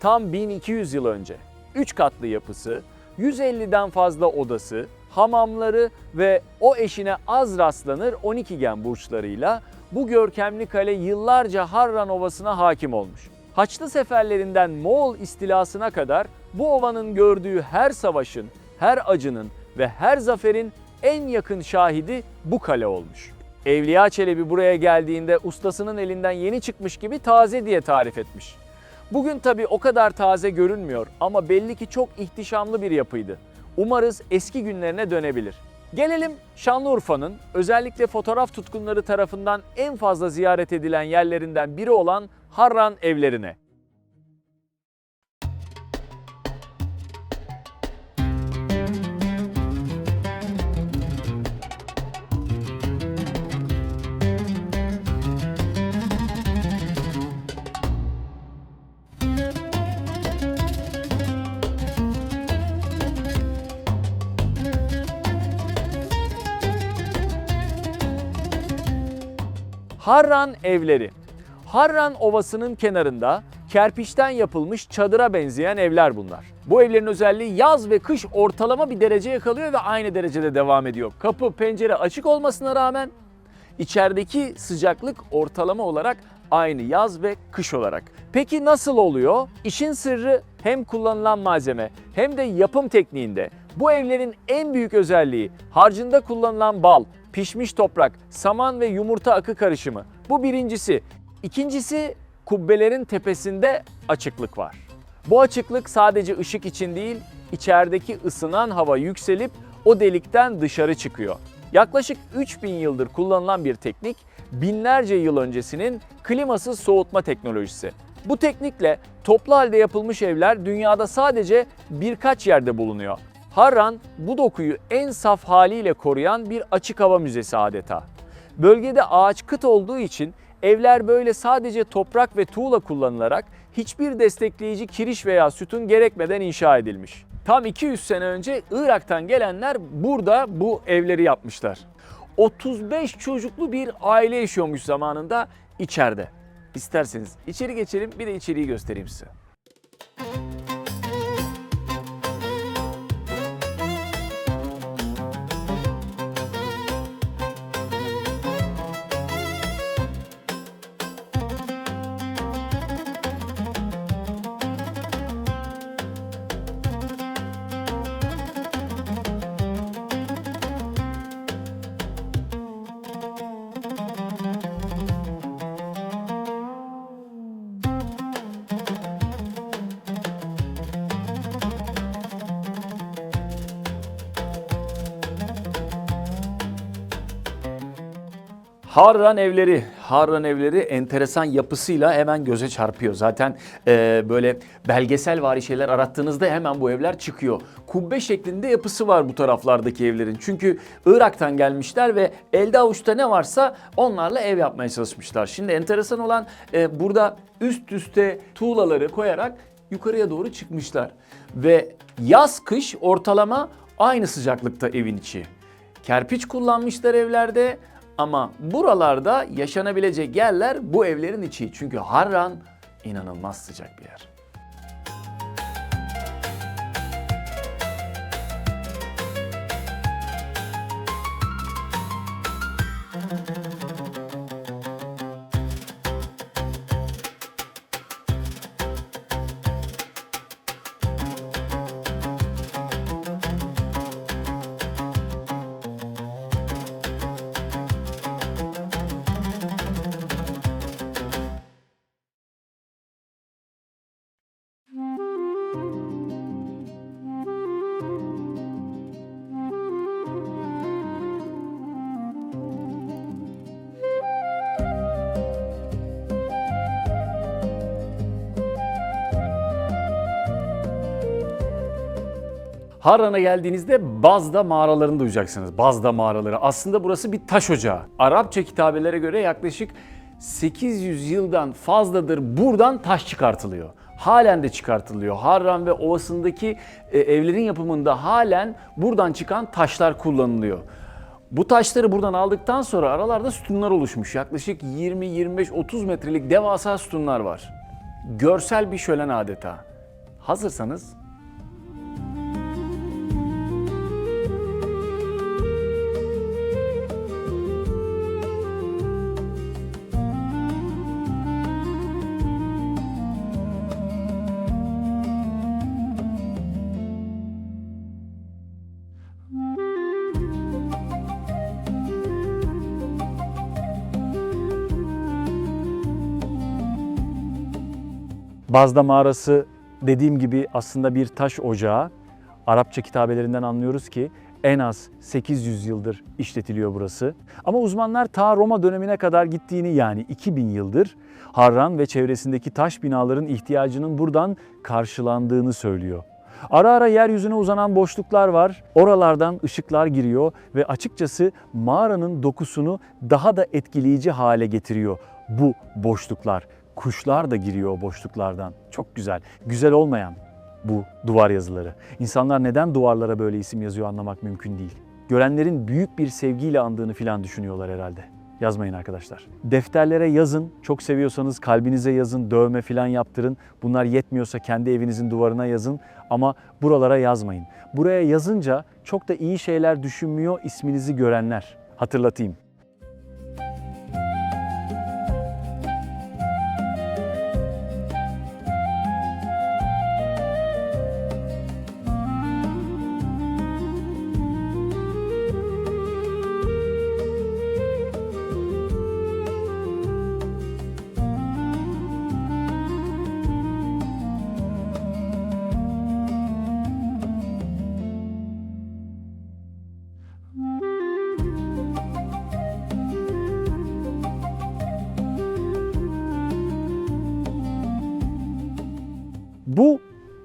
Tam 1200 yıl önce. 3 katlı yapısı, 150'den fazla odası, hamamları ve o eşine az rastlanır 12 gen burçlarıyla bu görkemli kale yıllarca Harran Ovası'na hakim olmuş. Haçlı seferlerinden Moğol istilasına kadar bu ovanın gördüğü her savaşın, her acının ve her zaferin en yakın şahidi bu kale olmuş. Evliya Çelebi buraya geldiğinde ustasının elinden yeni çıkmış gibi taze diye tarif etmiş. Bugün tabii o kadar taze görünmüyor ama belli ki çok ihtişamlı bir yapıydı. Umarız eski günlerine dönebilir. Gelelim Şanlıurfa'nın özellikle fotoğraf tutkunları tarafından en fazla ziyaret edilen yerlerinden biri olan Harran evlerine. Harran evleri. Harran Ovası'nın kenarında kerpiçten yapılmış çadıra benzeyen evler bunlar. Bu evlerin özelliği yaz ve kış ortalama bir derece yakalıyor ve aynı derecede devam ediyor. Kapı, pencere açık olmasına rağmen içerideki sıcaklık ortalama olarak Aynı yaz ve kış olarak. Peki nasıl oluyor? İşin sırrı hem kullanılan malzeme hem de yapım tekniğinde. Bu evlerin en büyük özelliği harcında kullanılan bal, pişmiş toprak, saman ve yumurta akı karışımı. Bu birincisi. İkincisi, kubbelerin tepesinde açıklık var. Bu açıklık sadece ışık için değil, içerideki ısınan hava yükselip o delikten dışarı çıkıyor. Yaklaşık 3000 yıldır kullanılan bir teknik, binlerce yıl öncesinin klimasız soğutma teknolojisi. Bu teknikle toplu halde yapılmış evler dünyada sadece birkaç yerde bulunuyor. Harran bu dokuyu en saf haliyle koruyan bir açık hava müzesi adeta. Bölgede ağaç kıt olduğu için evler böyle sadece toprak ve tuğla kullanılarak hiçbir destekleyici kiriş veya sütun gerekmeden inşa edilmiş. Tam 200 sene önce Irak'tan gelenler burada bu evleri yapmışlar. 35 çocuklu bir aile yaşıyormuş zamanında içeride. İsterseniz içeri geçelim, bir de içeriği göstereyim size. Harran evleri enteresan yapısıyla hemen göze çarpıyor. Zaten böyle belgeselvari şeyler arattığınızda hemen bu evler çıkıyor. Kubbe şeklinde yapısı var bu taraflardaki evlerin. Çünkü Irak'tan gelmişler ve elde avuçta ne varsa onlarla ev yapmaya çalışmışlar. Şimdi enteresan olan burada üst üste tuğlaları koyarak yukarıya doğru çıkmışlar. Ve yaz kış ortalama aynı sıcaklıkta evin içi. Kerpiç kullanmışlar evlerde. Ama buralarda yaşanabilecek yerler bu evlerin içi. Çünkü Harran inanılmaz sıcak bir yer. Harran'a geldiğinizde Bazda mağaralarını duyacaksınız. Bazda mağaraları. Aslında burası bir taş ocağı. Arapça kitabelere göre yaklaşık 800 yıldan fazladır buradan taş çıkartılıyor. Halen de çıkartılıyor. Harran ve Ovası'ndaki evlerin yapımında halen buradan çıkan taşlar kullanılıyor. Bu taşları buradan aldıktan sonra aralarda sütunlar oluşmuş. Yaklaşık 20, 25, 30 metrelik devasa sütunlar var. Görsel bir şölen adeta. Hazırsanız Bazda mağarası dediğim gibi aslında bir taş ocağı. Arapça kitabelerinden anlıyoruz ki en az 800 yıldır işletiliyor burası. Ama uzmanlar ta Roma dönemine kadar gittiğini, yani 2000 yıldır Harran ve çevresindeki taş binaların ihtiyacının buradan karşılandığını söylüyor. Ara ara yeryüzüne uzanan boşluklar var. Oralardan ışıklar giriyor ve açıkçası mağaranın dokusunu daha da etkileyici hale getiriyor bu boşluklar. Kuşlar da giriyor o boşluklardan. Çok güzel. Güzel olmayan bu duvar yazıları. İnsanlar neden duvarlara böyle isim yazıyor anlamak mümkün değil. Görenlerin büyük bir sevgiyle andığını filan düşünüyorlar herhalde. Yazmayın arkadaşlar. Defterlere yazın. Çok seviyorsanız kalbinize yazın. Dövme filan yaptırın. Bunlar yetmiyorsa kendi evinizin duvarına yazın. Ama buralara yazmayın. Buraya yazınca çok da iyi şeyler düşünmüyor isminizi görenler. Hatırlatayım.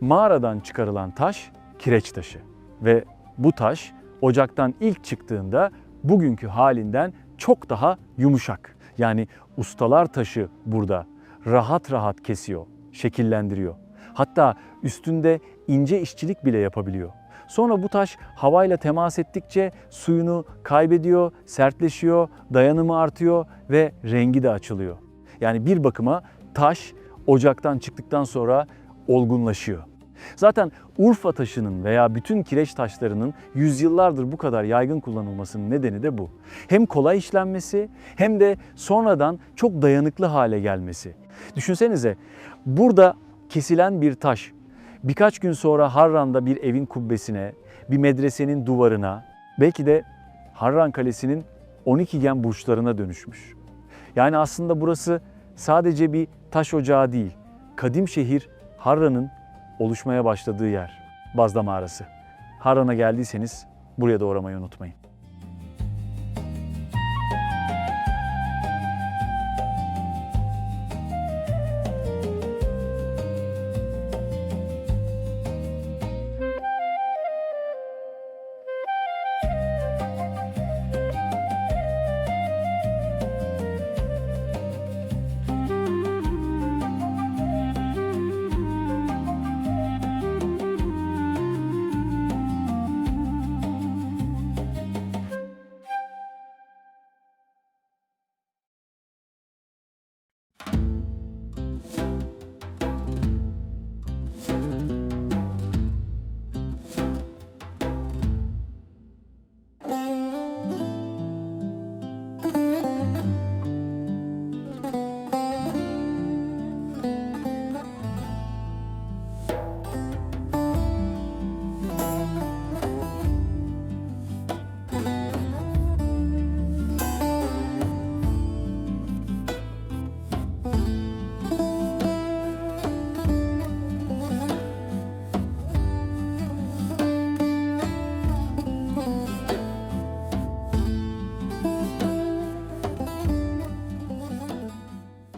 mağaradan çıkarılan taş kireç taşı ve bu taş ocaktan ilk çıktığında bugünkü halinden çok daha yumuşak. Yani ustalar taşı burada rahat rahat kesiyor, şekillendiriyor. Hatta üstünde ince işçilik bile yapabiliyor. Sonra bu taş havayla temas ettikçe suyunu kaybediyor, sertleşiyor, dayanımı artıyor ve rengi de açılıyor. Yani bir bakıma taş ocaktan çıktıktan sonra olgunlaşıyor. Zaten Urfa taşının veya bütün kireç taşlarının yüzyıllardır bu kadar yaygın kullanılmasının nedeni de bu. Hem kolay işlenmesi hem de sonradan çok dayanıklı hale gelmesi. Düşünsenize, burada kesilen bir taş birkaç gün sonra Harran'da bir evin kubbesine, bir medresenin duvarına, belki de Harran Kalesi'nin 12 gen burçlarına dönüşmüş. Yani aslında burası sadece bir taş ocağı değil, kadim şehir Harran'ın oluşmaya başladığı yer, Bazda Mağarası. Harran'a geldiyseniz buraya da uğramayı unutmayın.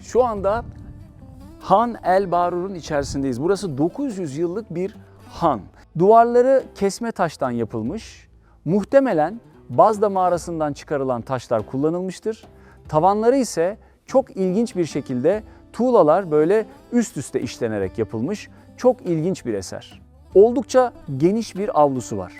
Şu anda Han El Barur'un içerisindeyiz. Burası 900 yıllık bir han. Duvarları kesme taştan yapılmış. Muhtemelen Bazda mağarasından çıkarılan taşlar kullanılmıştır. Tavanları ise çok ilginç bir şekilde tuğlalar böyle üst üste işlenerek yapılmış. Çok ilginç bir eser. Oldukça geniş bir avlusu var.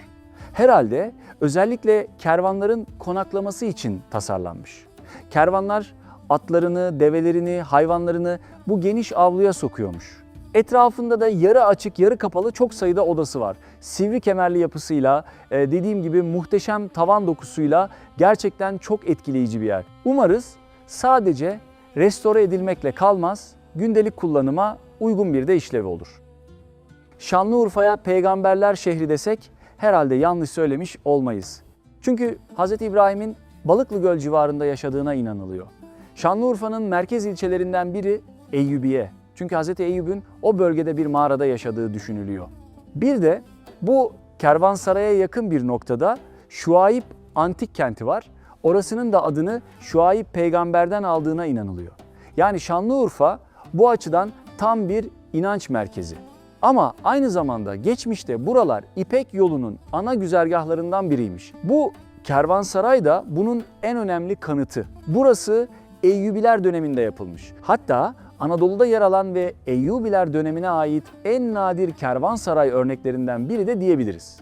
Herhalde özellikle kervanların konaklaması için tasarlanmış. Kervanlar atlarını, develerini, hayvanlarını bu geniş avluya sokuyormuş. Etrafında da yarı açık, yarı kapalı çok sayıda odası var. Sivri kemerli yapısıyla, dediğim gibi muhteşem tavan dokusuyla gerçekten çok etkileyici bir yer. Umarız sadece restore edilmekle kalmaz, gündelik kullanıma uygun bir de işlevi olur. Şanlıurfa'ya peygamberler şehri desek herhalde yanlış söylemiş olmayız. Çünkü Hz. İbrahim'in Balıklıgöl civarında yaşadığına inanılıyor. Şanlıurfa'nın merkez ilçelerinden biri Eyyubiye. Çünkü Hz. Eyyub'un o bölgede bir mağarada yaşadığı düşünülüyor. Bir de bu kervansaraya yakın bir noktada Şuayb antik kenti var. Orasının da adını Şuayb peygamberden aldığına inanılıyor. Yani Şanlıurfa bu açıdan tam bir inanç merkezi. Ama aynı zamanda geçmişte buralar İpek yolunun ana güzergahlarından biriymiş. Bu kervansaray da bunun en önemli kanıtı. Burası Eyyubiler döneminde yapılmış. Hatta Anadolu'da yer alan ve Eyyubiler dönemine ait en nadir kervansaray örneklerinden biri de diyebiliriz.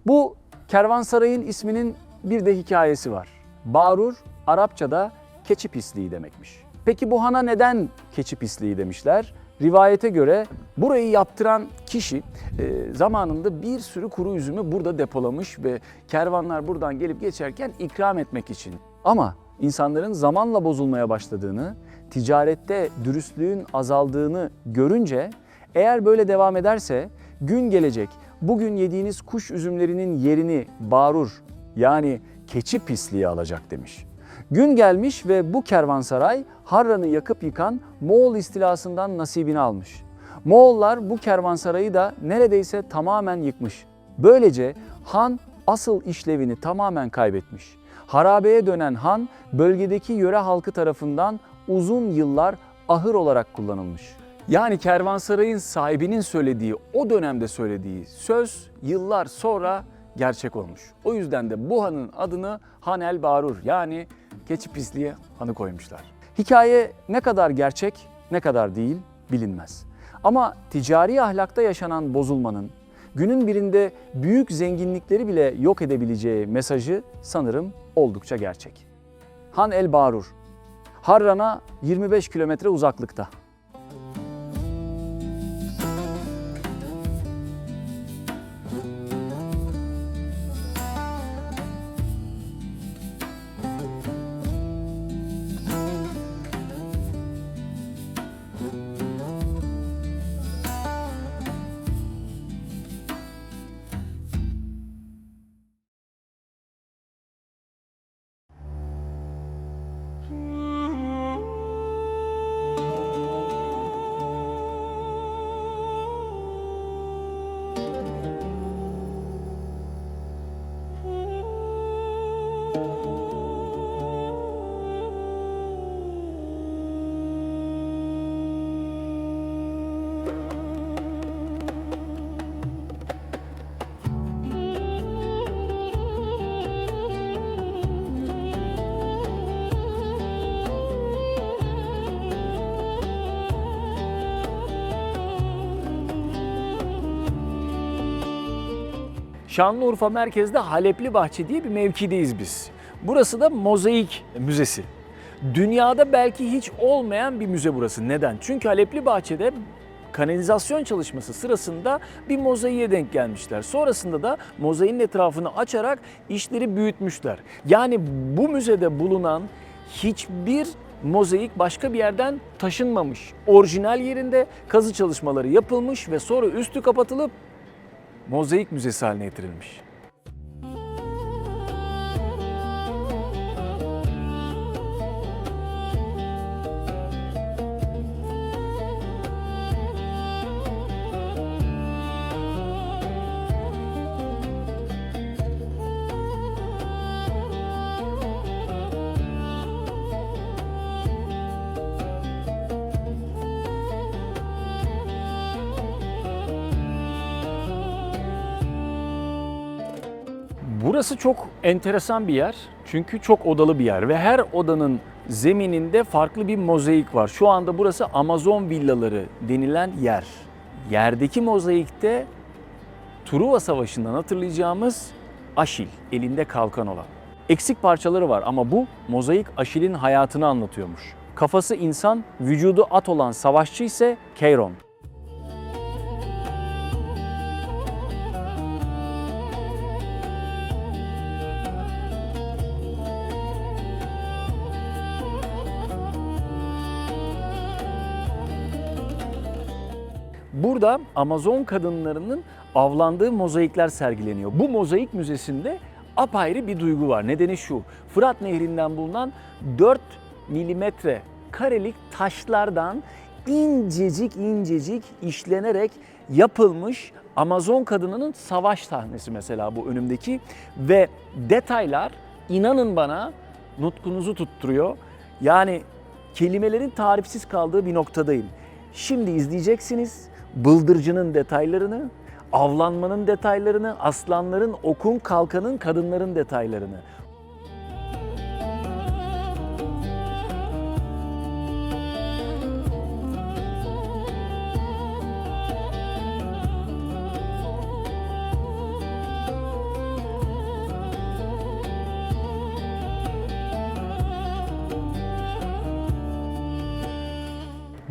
Bu kervansarayın isminin bir de hikayesi var. Barur, Arapçada keçi pisliği demekmiş. Peki bu hana neden keçi pisliği demişler? Rivayete göre burayı yaptıran kişi zamanında bir sürü kuru üzümü burada depolamış ve kervanlar buradan gelip geçerken ikram etmek için. Ama insanların zamanla bozulmaya başladığını, ticarette dürüstlüğün azaldığını görünce eğer böyle devam ederse gün gelecek bugün yediğiniz kuş üzümlerinin yerini barur yani keçi pisliği alacak demiş. Gün gelmiş ve bu kervansaray Harran'ı yakıp yıkan Moğol istilasından nasibini almış. Moğollar bu kervansarayı da neredeyse tamamen yıkmış. Böylece han asıl işlevini tamamen kaybetmiş. Harabeye dönen han bölgedeki yöre halkı tarafından uzun yıllar ahır olarak kullanılmış. Yani kervansarayın sahibinin söylediği, o dönemde söylediği söz yıllar sonra gerçek olmuş. O yüzden de bu hanın adını Han el Barur yani keçi pisliğe hanı koymuşlar. Hikaye ne kadar gerçek, ne kadar değil bilinmez. Ama ticari ahlakta yaşanan bozulmanın günün birinde büyük zenginlikleri bile yok edebileceği mesajı sanırım oldukça gerçek. Han el Barur, Harran'a 25 kilometre uzaklıkta. Şanlıurfa merkezde Halepli Bahçe diye bir mevkideyiz biz. Burası da Mozaik Müzesi. Dünyada belki hiç olmayan bir müze burası. Neden? Çünkü Halepli Bahçe'de kanalizasyon çalışması sırasında bir mozaiğe denk gelmişler. Sonrasında da mozaiğin etrafını açarak işleri büyütmüşler. Yani bu müzede bulunan hiçbir mozaik başka bir yerden taşınmamış. Orijinal yerinde kazı çalışmaları yapılmış ve sonra üstü kapatılıp Mozaik Müzesi haline getirilmiş. Burası çok enteresan bir yer. Çünkü çok odalı bir yer ve her odanın zemininde farklı bir mozaik var. Şu anda burası Amazon villaları denilen yer. Yerdeki mozaikte Truva Savaşı'ndan hatırlayacağımız Aşil, elinde kalkan olan. Eksik parçaları var ama bu mozaik Aşil'in hayatını anlatıyormuş. Kafası insan, vücudu at olan savaşçı ise Keiron. Burada Amazon kadınlarının avlandığı mozaikler sergileniyor. Bu mozaik müzesinde apayrı bir duygu var. Nedeni şu: Fırat Nehri'nden bulunan 4 milimetre karelik taşlardan incecik incecik işlenerek yapılmış Amazon kadınının savaş sahnesi mesela bu önümdeki ve detaylar inanın bana nutkunuzu tutturuyor. Yani kelimelerin tarifsiz kaldığı bir noktadayım. Şimdi izleyeceksiniz bıldırcının detaylarını, avlanmanın detaylarını, aslanların, okun, kalkanın, kadınların detaylarını.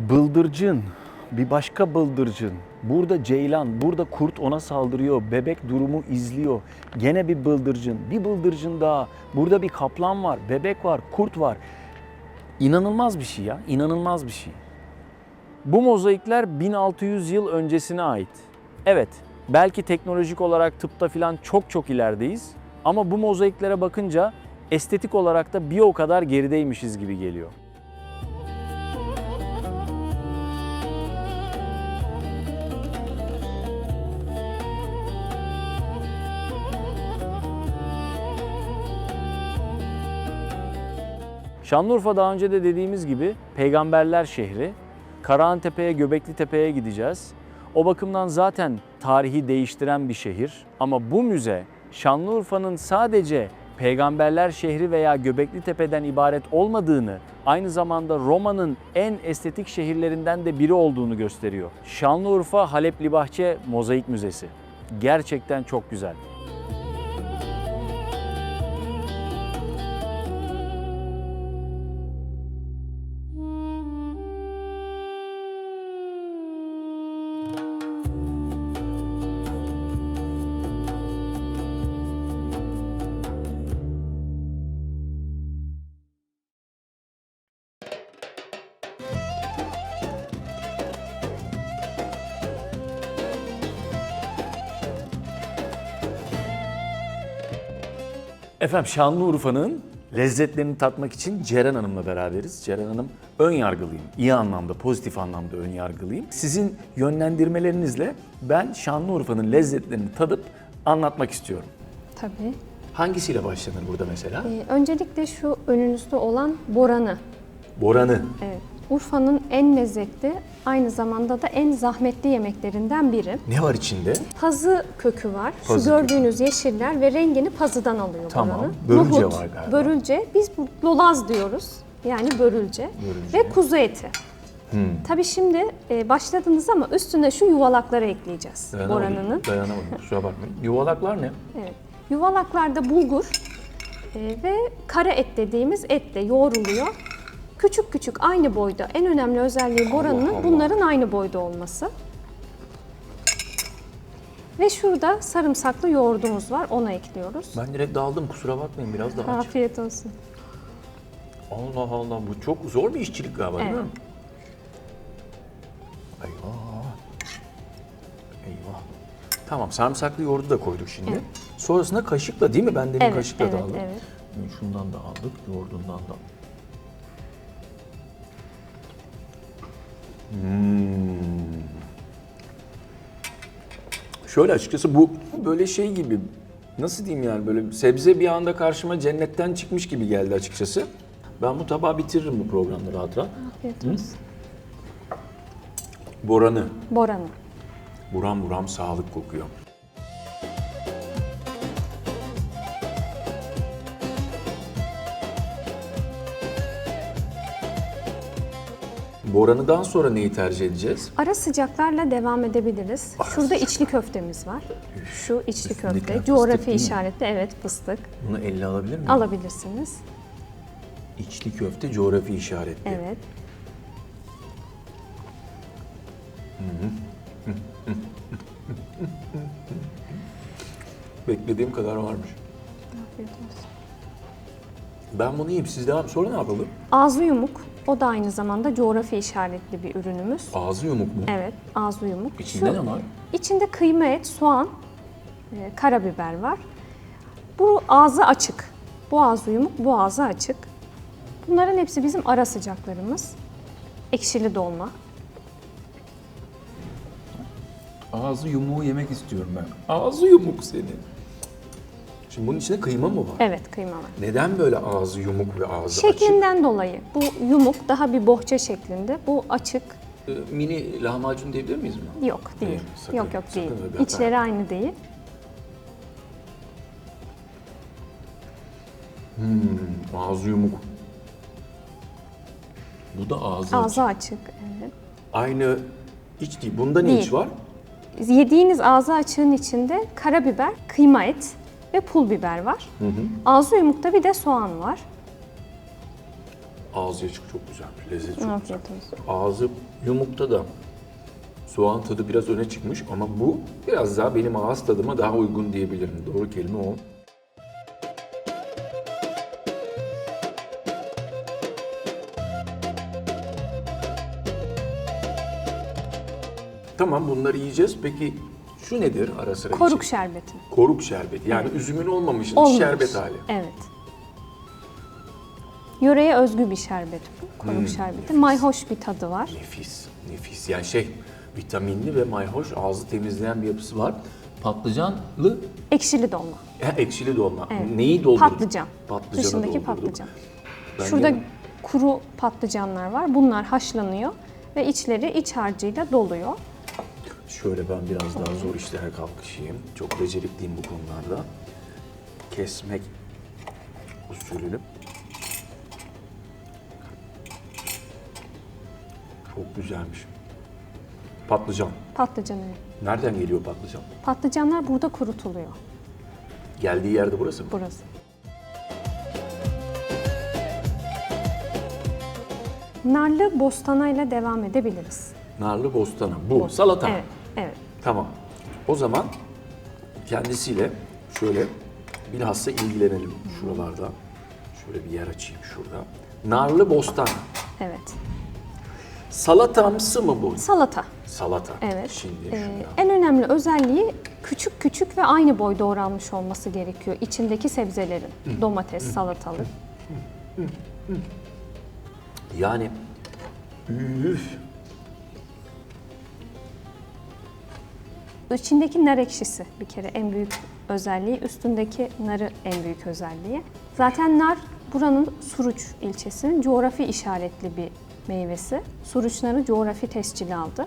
Bıldırcın, bir başka bıldırcın. Burada ceylan, burada kurt ona saldırıyor. Bebek durumu izliyor. Gene bir bıldırcın, bir bıldırcın daha. Burada bir kaplan var, bebek var, kurt var. İnanılmaz bir şey ya, inanılmaz bir şey. Bu mozaikler 1600 yıl öncesine ait. Evet, belki teknolojik olarak tıpta filan çok çok ilerideyiz. Ama bu mozaiklere bakınca estetik olarak da bir o kadar gerideymişiz gibi geliyor. Şanlıurfa daha önce de dediğimiz gibi peygamberler şehri. Karahantepe'ye, Göbeklitepe'ye gideceğiz. O bakımdan zaten tarihi değiştiren bir şehir. Ama bu müze Şanlıurfa'nın sadece peygamberler şehri veya Göbeklitepe'den ibaret olmadığını, aynı zamanda Roma'nın en estetik şehirlerinden de biri olduğunu gösteriyor. Şanlıurfa Halepli Bahçe Mozaik Müzesi. Gerçekten çok güzel. Efendim Şanlıurfa'nın lezzetlerini tatmak için Ceren Hanım'la beraberiz. Ceren Hanım ön yargılıyım. İyi anlamda, pozitif anlamda ön yargılıyım. Sizin yönlendirmelerinizle ben Şanlıurfa'nın lezzetlerini tadıp anlatmak istiyorum. Tabii. Hangisiyle başlanır burada mesela? Öncelikle şu önünüzde olan boranı. Boranı. Evet. Urfa'nın en lezzetli, aynı zamanda da en zahmetli yemeklerinden biri. Ne var içinde? Pazı kökü var. Pazı Şu gördüğünüz yeşiller ve rengini pazıdan alıyor Tamam. boranın. Börülce Nohut, var galiba. Börülce. Biz lolaz diyoruz. Yani börülce. Ve kuzu eti. Tabii şimdi başladınız ama üstüne şu yuvalakları ekleyeceğiz boranının. Dayanamadım. Kusura bakmayın. Yuvalaklar ne? Evet. Yuvalaklarda bulgur ve kara et dediğimiz etle yoğruluyor. Küçük küçük aynı boyda. En önemli özelliği boranın Allah. bunların aynı boyda olması. Ve şurada sarımsaklı yoğurdumuz var. Onu ekliyoruz. Ben direkt daldım. Kusura bakmayın. Biraz daha aç. Afiyet olsun. Allah Allah. Bu çok zor bir işçilik galiba değil mi? Evet. Eyvah. Eyvah. Tamam, sarımsaklı yoğurdu da koyduk şimdi. Evet. Sonrasında kaşıkla değil mi? Ben demin Evet, kaşıkla da evet, aldım. evet. Şundan da aldık, yoğurdundan da. Şöyle açıkçası bu böyle şey gibi, nasıl diyeyim yani, böyle sebze bir anda karşıma cennetten çıkmış gibi geldi açıkçası. Ben bu tabağı bitiririm bu programda rahat rahat. Afiyet olsun. Boranı. Boranı. Buram buram sağlık kokuyor. Boranı'dan sonra neyi tercih edeceğiz? Ara sıcaklarla devam edebiliriz. Ara Şurada sıcak. içli köftemiz var. Şu içli Üstündekiler köfte. fıstık Coğrafi değil mi? işaretli. Evet, fıstık. Bunu elle alabilir miyim? Alabilirsiniz. İçli köfte coğrafi işaretli. Evet. Beklediğim kadar varmış. Afiyet olsun. Ben bunu yiyeyim. Siz devam. Sonra ne yapalım? Ağzı yumuk. O da aynı zamanda coğrafi işaretli bir ürünümüz. Ağzı yumuk mu? Evet, ağzı yumuk. İçinde ne var? İçinde kıyma et, soğan, karabiber var. Bu ağzı açık. Bu ağzı yumuk, bu ağzı açık. Bunların hepsi bizim ara sıcaklarımız. Ekşili dolma. Ağzı yumuğu yemek istiyorum ben. Ağzı yumuk senin. Şimdi bunun içinde kıyma mı var? Evet, kıyma var. Neden böyle ağzı yumuk ve ağzı açık? Şeklinden dolayı. Bu yumuk daha bir bohça şeklinde. Bu açık. Mini lahmacun diyebilir miyiz buna? Yok değil. Hayır, sakın, yok sakın değil. öyle bir hata İçleri aynı değil. Ağzı yumuk. Bu da ağzı açık. Ağzı açık. Evet. Aynı iç değil. Bunda ne Değil. iç var? Yediğiniz ağzı açığın içinde karabiber, kıyma et ve pul biber var. Ağzı yumukta bir de soğan var. Ağzı açık çok güzel. Lezzet çok Afiyet güzel. olsun. Ağzı yumukta da soğan tadı biraz öne çıkmış ama bu biraz daha benim ağız tadıma daha uygun diyebilirim. Doğru kelime o. Tamam, bunları yiyeceğiz. Peki şu nedir ara sıra Koruk için? şerbeti. Koruk şerbeti. Yani üzümün olmamış Olmamış. şerbet hali. Evet. Yöreye özgü bir şerbet bu. Kuru şerbeti. Mayhoş bir tadı var. Nefis, nefis. Yani vitaminli ve mayhoş, ağzı temizleyen bir yapısı var. Patlıcanlı, Ekşili dolma. ekşili dolma. Evet. Neyi doldurdun? Patlıcan. Patlıcanı Dışındaki doldurduk. patlıcan. Ben Şurada yemem. kuru patlıcanlar var. Bunlar haşlanıyor ve içleri iç harcıyla doluyor. Şöyle ben biraz daha zor işlere kalkışayım. Çok becerikliyim bu konularda. Kesmek usulünü. Çok güzelmiş. Patlıcan. Patlıcan evet. Nereden geliyor patlıcan? Patlıcanlar burada kurutuluyor. Geldiği yerde burası mı? Burası. Narlı bostanayla devam edebiliriz. Narlı bostana. Bu salata. Evet, evet. Tamam. O zaman kendisiyle şöyle bilhassa ilgilenelim şuralarda. Şöyle bir yer açayım şurada. Narlı bostan. Evet. Salatamsı mı bu? Salata. Salata. Evet. Şimdi Ee, şurada. en önemli özelliği küçük küçük ve aynı boy doğranmış olması gerekiyor içindeki sebzelerin. Domates, salatalık. Yani üf. İçindeki nar ekşisi bir kere en büyük özelliği, üstündeki narı en büyük özelliği. Zaten nar buranın Suruç ilçesinin coğrafi işaretli bir meyvesi. Suruç narı coğrafi tescil aldı.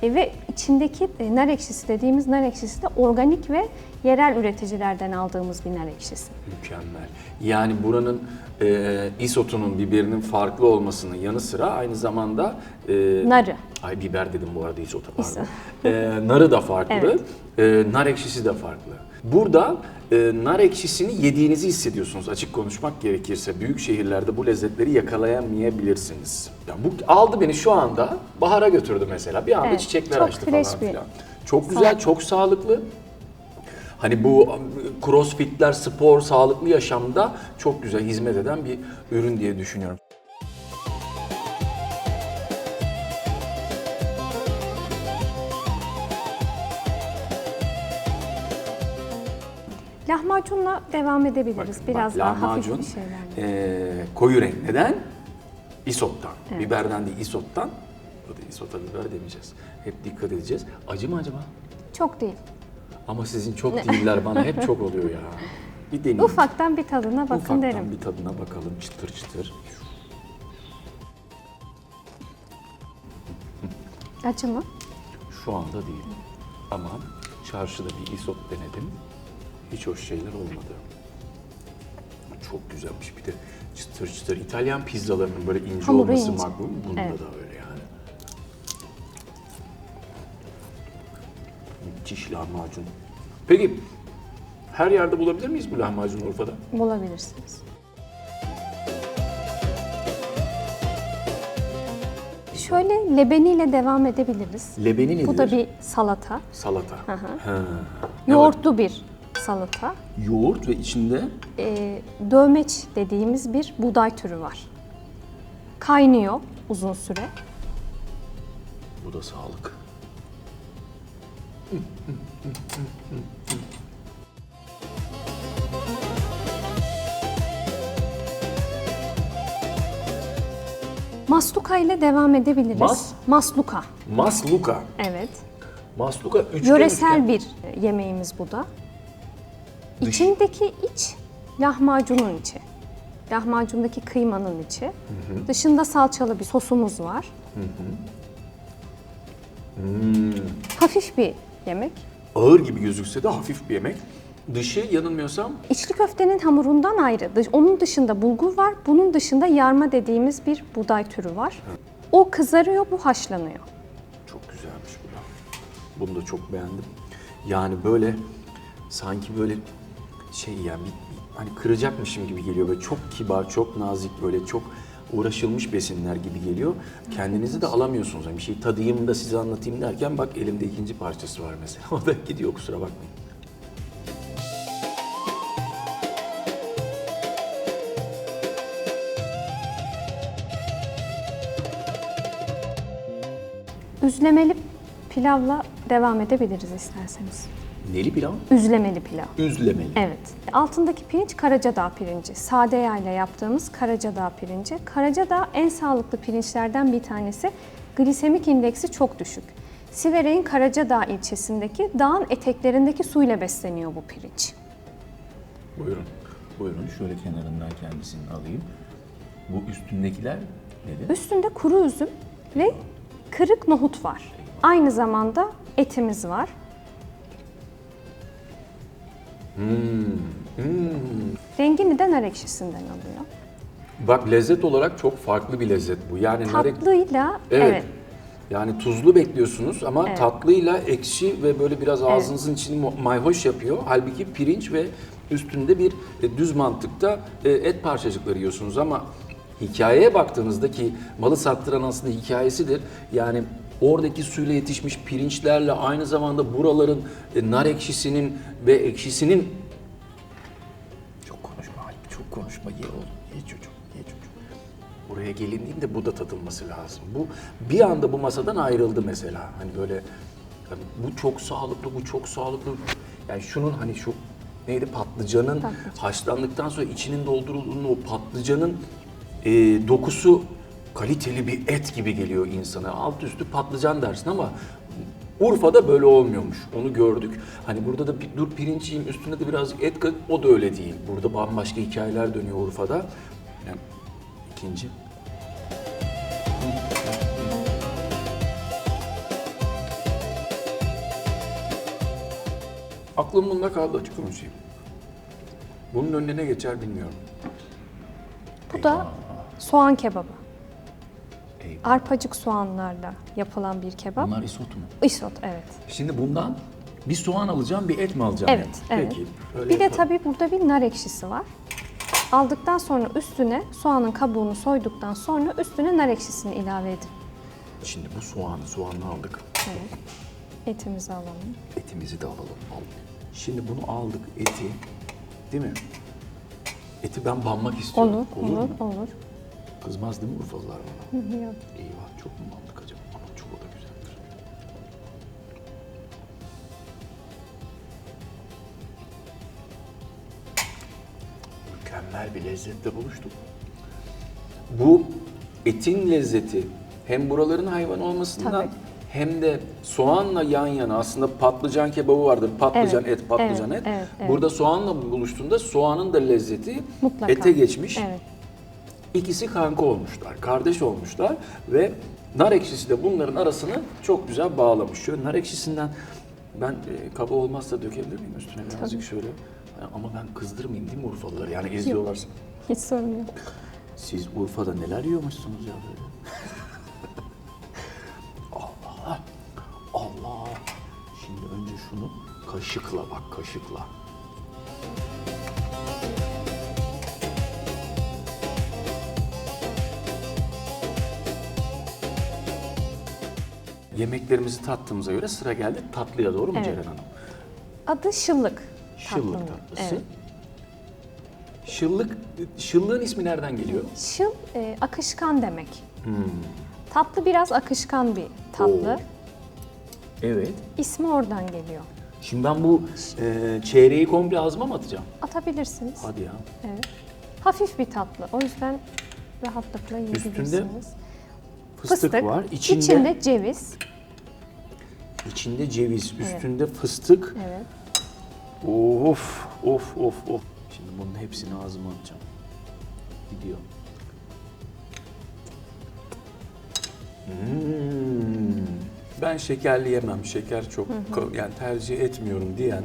Ve içindeki nar ekşisi dediğimiz nar ekşisi de organik ve yerel üreticilerden aldığımız bir nar ekşisi. Mükemmel. Yani buranın isotunun, biberinin farklı olmasının yanı sıra aynı zamanda Narı. Ay biber dedim bu arada isota pardon. İso. Narı da farklı, Evet. nar ekşisi de farklı. Burada nar ekşisini yediğinizi hissediyorsunuz açık konuşmak gerekirse. Büyük şehirlerde bu lezzetleri yakalayamayabilirsiniz. Yani bu aldı beni şu anda bahara götürdü mesela. Bir anda Evet, çiçekler çok açtı fresh falan bir filan. Çok güzel, çok sağlıklı. Hani bu crossfitler, spor, sağlıklı yaşamda çok güzel hizmet eden bir ürün diye düşünüyorum. Lahmacunla devam edebiliriz. Biraz Bak, daha lahmacun, hafif bir şeylerle. koyu renk. Neden? İsottan. Evet. Biberden değil, isottan. Bu da isota biber demeyeceğiz. Hep dikkat edeceğiz. Acı mı acaba? Çok değil. Ama sizin çok değiller bana hep çok oluyor ya. Bir deneyeyim. Ufaktan bir tadına bakın Ufaktan derim. bir tadına bakalım çıtır çıtır. Acı mı? Şu anda değil. Ama çarşıda bir isot denedim. Hiç hoş şeyler olmadı. Çok güzelmiş bir de çıtır çıtır. İtalyan pizzalarının böyle ince Hamuru olması ince. makbul. Bunda Evet. da öyle yani. Müthiş lahmacun. Peki her yerde bulabilir miyiz bu lahmacunu Urfa'da? Bulabilirsiniz. Şöyle lebeniyle devam edebiliriz. Lebeni nedir? Bu da bir salata. Salata. hı. Ha. Yoğurtlu bir salata. Yoğurt ve içinde Dövmeç dediğimiz bir buğday türü var. Kaynıyor uzun süre. bu da sağlık. Masluka ile devam edebiliriz. Masluka. Masluka. Evet. Masluka üçgen Yöresel üçgen. bir yemeğimiz bu da. İçindeki iç lahmacunun içi. Lahmacundaki kıymanın içi. Dışında salçalı bir sosumuz var. Hafif bir yemek. Ağır gibi gözükse de hafif bir yemek. Dışı yanılmıyorsam İçli köftenin hamurundan ayrı. Onun dışında bulgur var. Bunun dışında yarma dediğimiz bir buğday türü var. O kızarıyor, bu haşlanıyor. çok güzelmiş bu da. Bunu da çok beğendim. Yani böyle sanki böyle şey yani hani kıracakmışım gibi geliyor. Böyle çok kibar, çok nazik, böyle çok uğraşılmış besinler gibi geliyor. Kendinizi de alamıyorsunuz. Yani bir şey tadayım da size anlatayım derken bak elimde ikinci parçası var mesela. O da gidiyor kusura bakmayın. Üzlemeli pilavla devam edebiliriz isterseniz. Neli pilav? Üzlemeli pilav. Üzlemeli. Evet. Altındaki pirinç Karacadağ pirinci. Sade yağ ile yaptığımız Karacadağ pirinci. Karacadağ en sağlıklı pirinçlerden bir tanesi. Glisemik indeksi çok düşük. Siverek'in Karacadağ ilçesindeki dağın eteklerindeki suyla besleniyor bu pirinç. Buyurun. Buyurun şöyle kenarından kendisini alayım. Bu üstündekiler nedir? Üstünde kuru üzüm ve kırık nohut var. Aynı zamanda etimiz var. Rengini de nar ekşisinden alıyor. Bak lezzet olarak çok farklı bir lezzet bu. Yani Tatlıyla, Evet. evet. Yani tuzlu bekliyorsunuz ama tatlıyla ekşi ve böyle biraz ağzınızın içini mayhoş yapıyor. Halbuki pirinç ve üstünde bir düz mantıkta et parçacıkları yiyorsunuz ama hikayeye baktığınızda ki malı sattıran aslında hikayesidir. Yani oradaki suyla yetişmiş pirinçlerle aynı zamanda buraların nar ekşisinin ve ekşisinin çok konuşma Alp, çok konuşma ye oğlum, ye çocuk, ye çocuk. Buraya gelindiğinde bu da tadılması lazım. Bu bir anda bu masadan ayrıldı mesela. Hani böyle hani bu çok sağlıklı, bu çok sağlıklı. Yani şunun hani şu neydi patlıcanın haşlandıktan sonra içinin doldurulduğunda o patlıcanın dokusu kaliteli bir et gibi geliyor insana. Alt üstü patlıcan dersin ama Urfa'da böyle olmuyormuş. Onu gördük. Hani burada da dur pirinç yiyeyim, üstüne de birazcık et kat. O da öyle değil. Burada bambaşka hikayeler dönüyor Urfa'da. Yani ikinci. Aklım bunda kaldı açık konuşayım. Bunun önüne ne geçer bilmiyorum. Bu da soğan kebabı. Eyvah. Arpacık soğanlarla yapılan bir kebap. Bunlar isot mu? Isot, evet. Şimdi bundan bir soğan alacağım, bir et mi alacağım? Evet, yani? evet. Peki. Öyle Bir de yapalım. tabii burada bir nar ekşisi var. Aldıktan sonra üstüne soğanın kabuğunu soyduktan sonra üstüne nar ekşisini ilave edin. Şimdi bu soğanını aldık. Evet. Etimizi alalım. Etimizi de alalım. Şimdi bunu aldık, eti. Değil mi? Eti ben banmak istiyorum. Olur, mu? olur. Kızmaz değil mi Urfalılar bana? Yok. Eyvah, çok mu bandık acaba? Ama çok o da güzeldir. Mükemmel bir lezzetle buluştuk. Bu etin lezzeti hem buraların hayvan olmasından Tabii. hem de soğanla yan yana aslında patlıcan kebabı vardır. Patlıcan Evet, et, patlıcan evet, et. evet, evet. Burada soğanla buluştuğunda soğanın da lezzeti Mutlaka. ete geçmiş. Evet. İkisi kanka olmuşlar, kardeş olmuşlar ve nar ekşisi de bunların arasını çok güzel bağlamış. Şöyle nar ekşisinden ben kaba olmazsa dökebilir miyim üstüne birazcık şöyle? Ama ben kızdırmayayım değil mi Urfalıları? Yani izliyorlarsa. Hiç sorun yok. Siz Urfa'da neler yiyormuşsunuz ya böyle? Allah! Allah! Şimdi önce şunu kaşıkla bak, kaşıkla. Yemeklerimizi tattığımıza göre sıra geldi tatlıya doğru mu Evet. Ceren Hanım? Adı şıllık. Şıllık tatlının. tatlısı. Evet. Şıllığın ismi nereden geliyor? Şıl akışkan demek. Tatlı biraz akışkan bir tatlı. Oo. Evet. İsmi oradan geliyor. Şimdi ben bu çeyreği komple ağzıma mı atacağım? Atabilirsiniz. Hadi ya. Evet. Hafif bir tatlı. O yüzden rahatlıkla yiyebilirsiniz. Üstünde fıstık var. İçinde ceviz. İçinde ceviz, üstünde fıstık. Evet. Of, of, of, of. Şimdi bunun hepsini ağzıma atacağım. Gidiyor. Ben şekerli yemem, şeker çok yani tercih etmiyorum diyen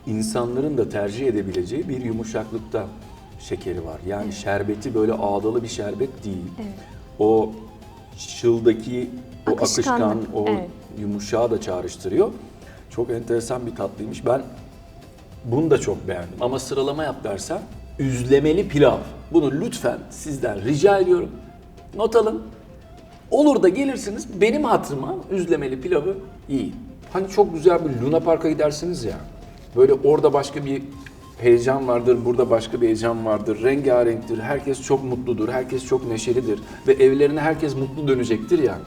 insanların da tercih edebileceği bir yumuşaklıkta şekeri var. Yani şerbeti böyle ağdalı bir şerbet değil. Evet. O şıldaki o akışkan, Akışkanlık, o evet. yumuşağı da çağrıştırıyor. Çok enteresan bir tatlıymış. Ben bunu da çok beğendim. Ama sıralama yap dersen üzlemeli pilav. Bunu lütfen sizden rica ediyorum. Not alın. Olur da gelirsiniz benim hatırıma üzlemeli pilavı yiyin. Hani çok güzel bir Luna Park'a gidersiniz ya. Böyle orada başka bir heyecan vardır, burada başka bir heyecan vardır. Rengarenktir, herkes çok mutludur, herkes çok neşelidir. Ve evlerine herkes mutlu dönecektir ya.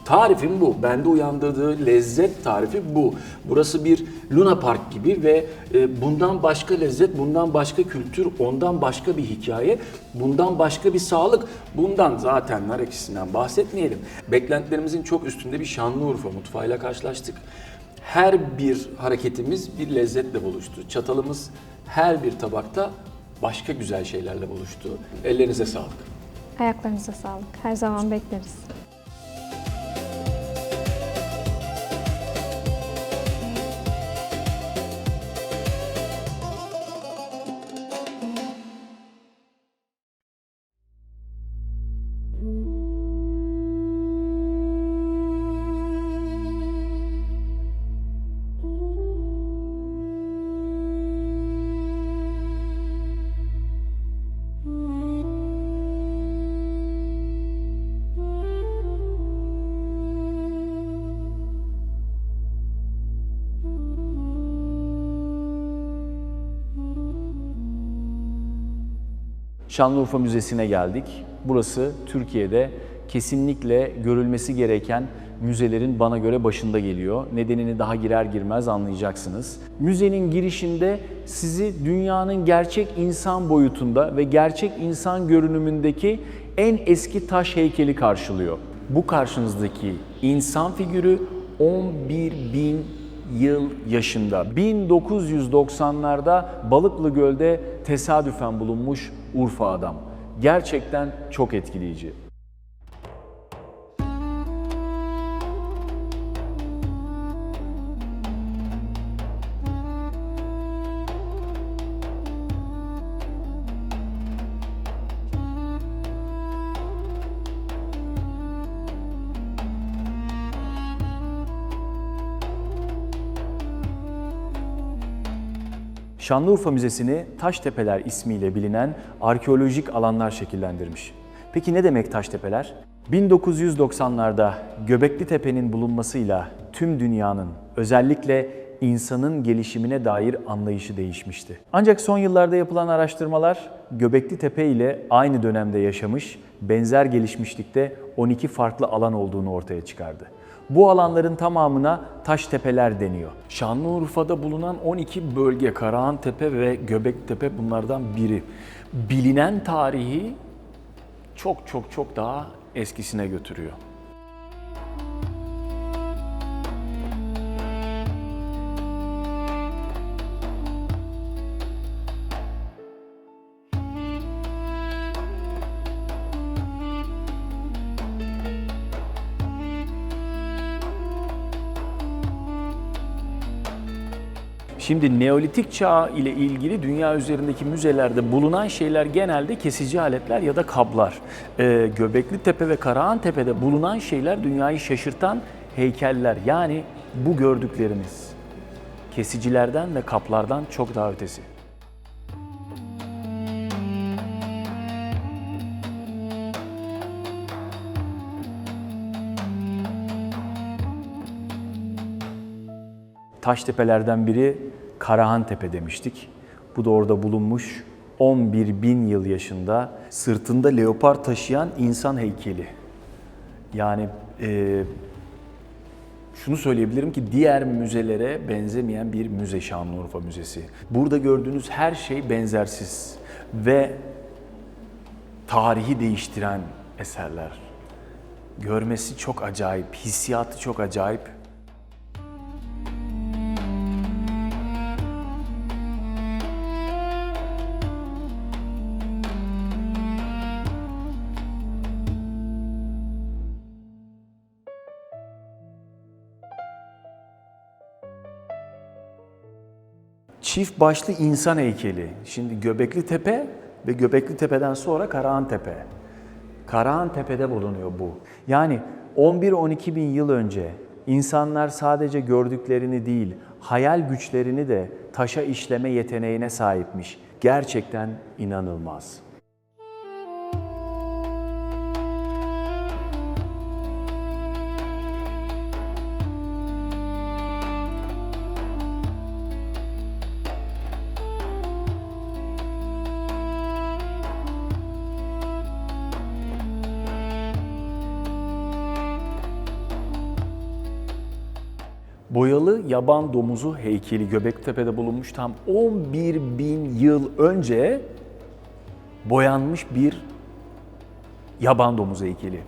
Tarifim bu. Bende uyandırdığı lezzet tarifi bu. Burası bir Luna Park gibi ve bundan başka lezzet, bundan başka kültür, ondan başka bir hikaye, bundan başka bir sağlık, bundan zaten her ikisinden bahsetmeyelim. Beklentilerimizin çok üstünde bir Şanlıurfa mutfağıyla karşılaştık. Her bir hareketimiz bir lezzetle buluştu. Çatalımız her bir tabakta başka güzel şeylerle buluştu. Ellerinize sağlık. Ayaklarınıza sağlık. Her zaman bekleriz. Şanlıurfa Müzesi'ne geldik. Burası Türkiye'de kesinlikle görülmesi gereken müzelerin bana göre başında geliyor. Nedenini daha girer girmez anlayacaksınız. Müzenin girişinde sizi dünyanın gerçek insan boyutunda ve gerçek insan görünümündeki en eski taş heykeli karşılıyor. Bu karşınızdaki insan figürü 11.000 yıl yaşında. 1990'larda Balıklı Göl'de tesadüfen bulunmuş Urfa adam. Gerçekten çok etkileyici. Şanlıurfa Müzesi'ni Taştepeler ismiyle bilinen arkeolojik alanlar şekillendirmiş. Peki ne demek Taştepeler? 1990'larda Göbekli Tepe'nin bulunmasıyla tüm dünyanın, özellikle insanın gelişimine dair anlayışı değişmişti. Ancak son yıllarda yapılan araştırmalar Göbekli Tepe ile aynı dönemde yaşamış, benzer gelişmişlikte 12 farklı alan olduğunu ortaya çıkardı. Bu alanların tamamına Taştepeler deniyor. Şanlıurfa'da bulunan 12 bölge, Karahantepe ve Göbektepe bunlardan biri. Bilinen tarihi çok daha eskisine götürüyor. Şimdi Neolitik çağ ile ilgili dünya üzerindeki müzelerde bulunan şeyler genelde kesici aletler ya da kablar. Göbekli Tepe ve Karahantepe'de bulunan şeyler dünyayı şaşırtan heykeller. Yani bu gördükleriniz kesicilerden ve kaplardan çok daha ötesi. Taştepelerden biri Karahantepe demiştik. Bu da orada bulunmuş 11.000 yıl yaşında sırtında leopar taşıyan insan heykeli. Yani şunu söyleyebilirim ki diğer müzelere benzemeyen bir müze Şanlıurfa Müzesi. Burada gördüğünüz her şey benzersiz ve tarihi değiştiren eserler. Görmesi çok acayip, hissiyatı çok acayip. Çift başlı insan heykeli. Şimdi Göbekli Tepe ve Göbekli Tepe'den sonra Karahantepe. Karahantepe'de bulunuyor bu. Yani 11-12 bin yıl önce insanlar sadece gördüklerini değil, hayal güçlerini de taşa işleme yeteneğine sahipmiş. Gerçekten inanılmaz. Boyalı yaban domuzu heykeli Göbeklitepe'de bulunmuş. Tam 11.000 yıl önce boyanmış bir yaban domuzu heykeli.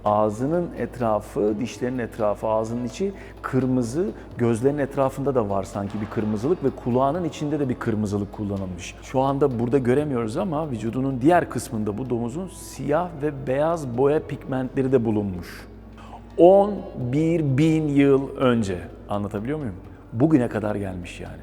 Ağzının etrafı, dişlerin etrafı, ağzının içi kırmızı, gözlerin etrafında da var sanki bir kırmızılık ve kulağının içinde de bir kırmızılık kullanılmış. Şu anda burada göremiyoruz ama vücudunun diğer kısmında bu domuzun siyah ve beyaz boya pigmentleri de bulunmuş. 11.000 yıl önce. Anlatabiliyor muyum? Bugüne kadar gelmiş yani.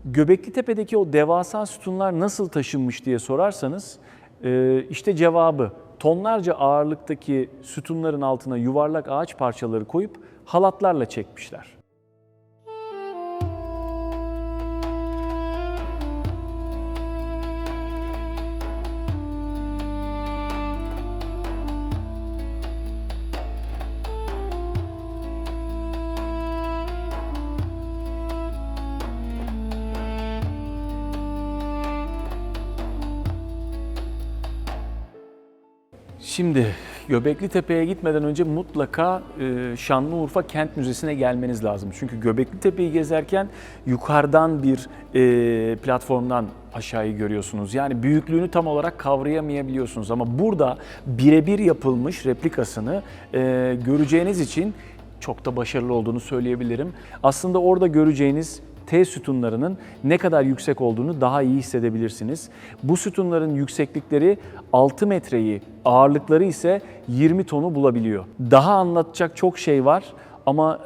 Göbeklitepe'deki o devasa sütunlar nasıl taşınmış diye sorarsanız işte cevabı tonlarca ağırlıktaki sütunların altına yuvarlak ağaç parçaları koyup halatlarla çekmişler. Şimdi Göbeklitepe'ye gitmeden önce mutlaka Şanlıurfa Kent Müzesi'ne gelmeniz lazım. Çünkü Göbeklitepe'yi gezerken yukarıdan bir platformdan aşağıyı görüyorsunuz. Yani büyüklüğünü tam olarak kavrayamayabiliyorsunuz. Ama burada birebir yapılmış replikasını göreceğiniz için çok da başarılı olduğunu söyleyebilirim. Aslında orada göreceğiniz T sütunlarının ne kadar yüksek olduğunu daha iyi hissedebilirsiniz. Bu sütunların yükseklikleri 6 metreyi, ağırlıkları ise 20 tonu bulabiliyor. Daha anlatacak çok şey var ama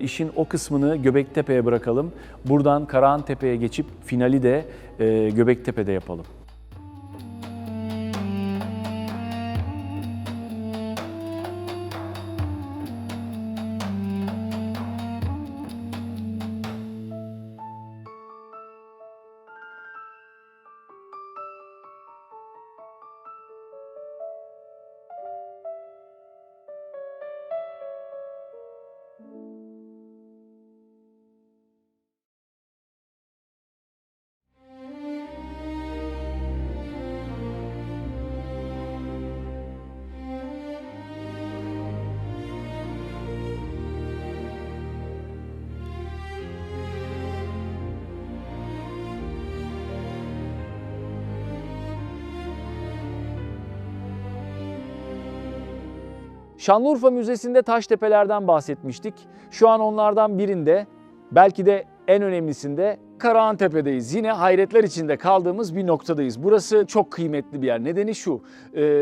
işin o kısmını Göbeklitepe'ye bırakalım. Buradan Karahantepe'ye geçip finali de Göbeklitepe'de yapalım. Şanlıurfa Müzesi'nde Taştepelerden bahsetmiştik. Şu an onlardan birinde, belki de en önemlisinde Karahantepe'deyiz. Yine hayretler içinde kaldığımız bir noktadayız. Burası çok kıymetli bir yer. Nedeni şu,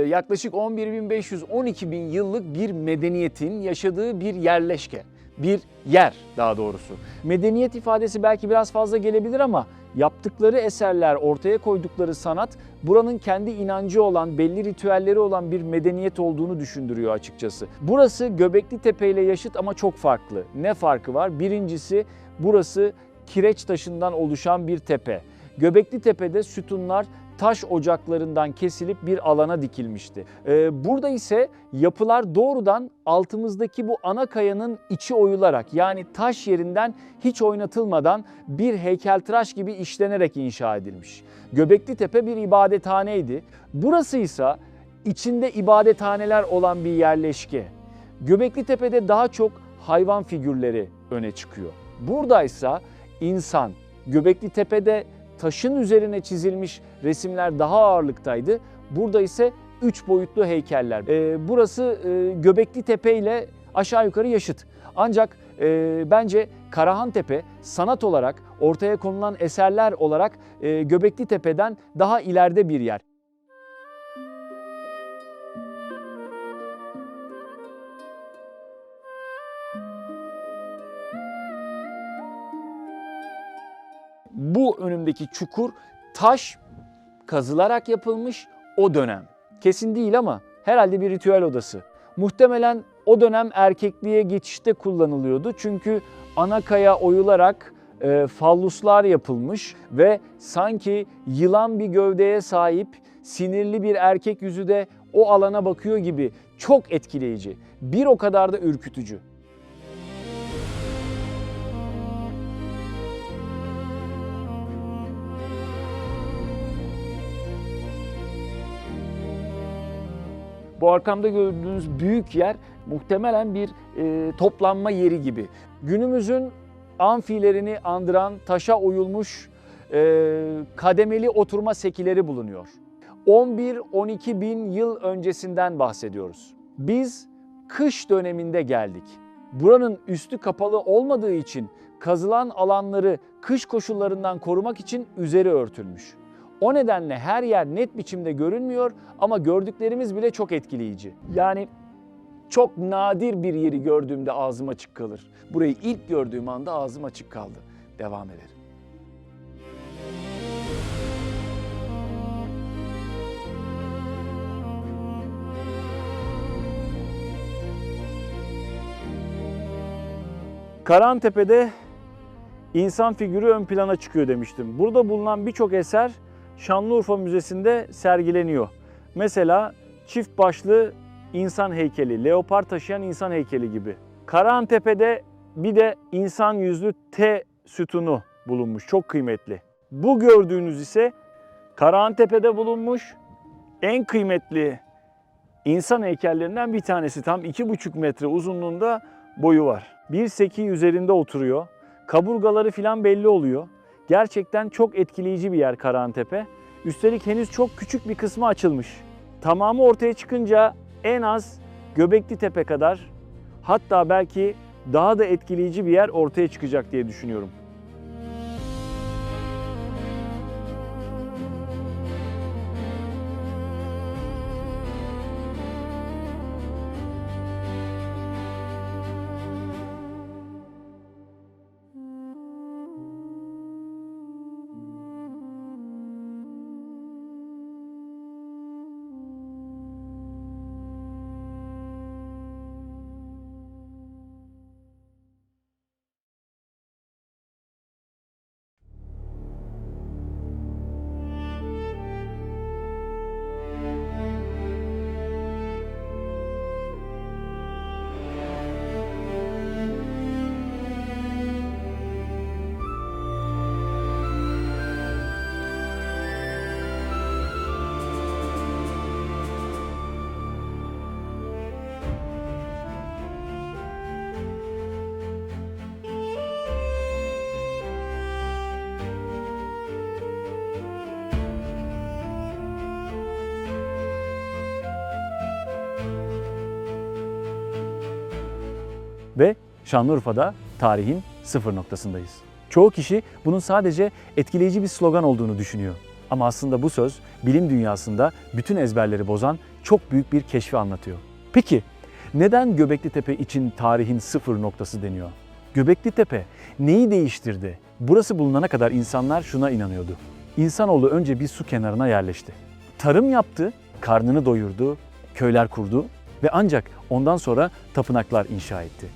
yaklaşık 11.500-12.000 yıllık bir medeniyetin yaşadığı bir yerleşke. Bir yer daha doğrusu. Medeniyet ifadesi belki biraz fazla gelebilir ama yaptıkları eserler, ortaya koydukları sanat buranın kendi inancı olan, belli ritüelleri olan bir medeniyet olduğunu düşündürüyor açıkçası. Burası Göbeklitepe ile yaşıt ama çok farklı. Ne farkı var? Birincisi burası kireç taşından oluşan bir tepe. Göbeklitepe'de sütunlar taş ocaklarından kesilip bir alana dikilmişti. Burada ise yapılar doğrudan altımızdaki bu ana kayanın içi oyularak, yani taş yerinden hiç oynatılmadan bir heykeltıraş gibi işlenerek inşa edilmiş. Göbeklitepe bir ibadethaneydi. Burası ise içinde ibadethaneler olan bir yerleşke. Göbeklitepe'de daha çok hayvan figürleri öne çıkıyor. Buradaysa insan. Göbeklitepe'de taşın üzerine çizilmiş resimler daha ağırlıktaydı. Burada ise 3 boyutlu heykeller. Burası Göbeklitepe ile aşağı yukarı yaşıt. Ancak bence Karahantepe sanat olarak, ortaya konulan eserler olarak Göbeklitepe'den daha ileride bir yer. Bu önümdeki çukur taş kazılarak yapılmış o dönem. Kesin değil ama herhalde bir ritüel odası. Muhtemelen o dönem erkekliğe geçişte kullanılıyordu. Çünkü ana kaya oyularak falluslar yapılmış ve sanki yılan bir gövdeye sahip sinirli bir erkek yüzü de o alana bakıyor gibi, çok etkileyici. Bir o kadar da ürkütücü. Bu arkamda gördüğünüz büyük yer muhtemelen bir toplanma yeri gibi. Günümüzün amfilerini andıran taşa oyulmuş kademeli oturma sekileri bulunuyor. 11-12 bin yıl öncesinden bahsediyoruz. Biz kış döneminde geldik. Buranın üstü kapalı olmadığı için kazılan alanları kış koşullarından korumak için üzeri örtülmüş. O nedenle her yer net biçimde görünmüyor ama gördüklerimiz bile çok etkileyici. Yani çok nadir bir yeri gördüğümde ağzım açık kalır. Burayı ilk gördüğüm anda ağzım açık kaldı. Devam edelim. Karahantepe'de insan figürü ön plana çıkıyor demiştim. Burada bulunan birçok eser Şanlıurfa Müzesi'nde sergileniyor. Mesela çift başlı insan heykeli, leopar taşıyan insan heykeli gibi. Karahantepe'de bir de insan yüzlü T sütunu bulunmuş, çok kıymetli. Bu gördüğünüz ise Karahantepe'de bulunmuş en kıymetli insan heykellerinden bir tanesi. Tam 2,5 metre uzunluğunda boyu var. Bir sekiği üzerinde oturuyor. Kaburgaları filan belli oluyor. Gerçekten çok etkileyici bir yer Karahantepe. Üstelik henüz çok küçük bir kısmı açılmış. Tamamı ortaya çıkınca en az Göbekli Tepe kadar, hatta belki daha da etkileyici bir yer ortaya çıkacak diye düşünüyorum. Ve Şanlıurfa'da tarihin sıfır noktasındayız. Çoğu kişi bunun sadece etkileyici bir slogan olduğunu düşünüyor. Ama aslında bu söz bilim dünyasında bütün ezberleri bozan çok büyük bir keşfi anlatıyor. Peki neden Göbekli Tepe için tarihin sıfır noktası deniyor? Göbekli Tepe neyi değiştirdi? Burası bulunana kadar insanlar şuna inanıyordu. İnsanoğlu önce bir su kenarına yerleşti. Tarım yaptı, karnını doyurdu, köyler kurdu ve ancak ondan sonra tapınaklar inşa etti.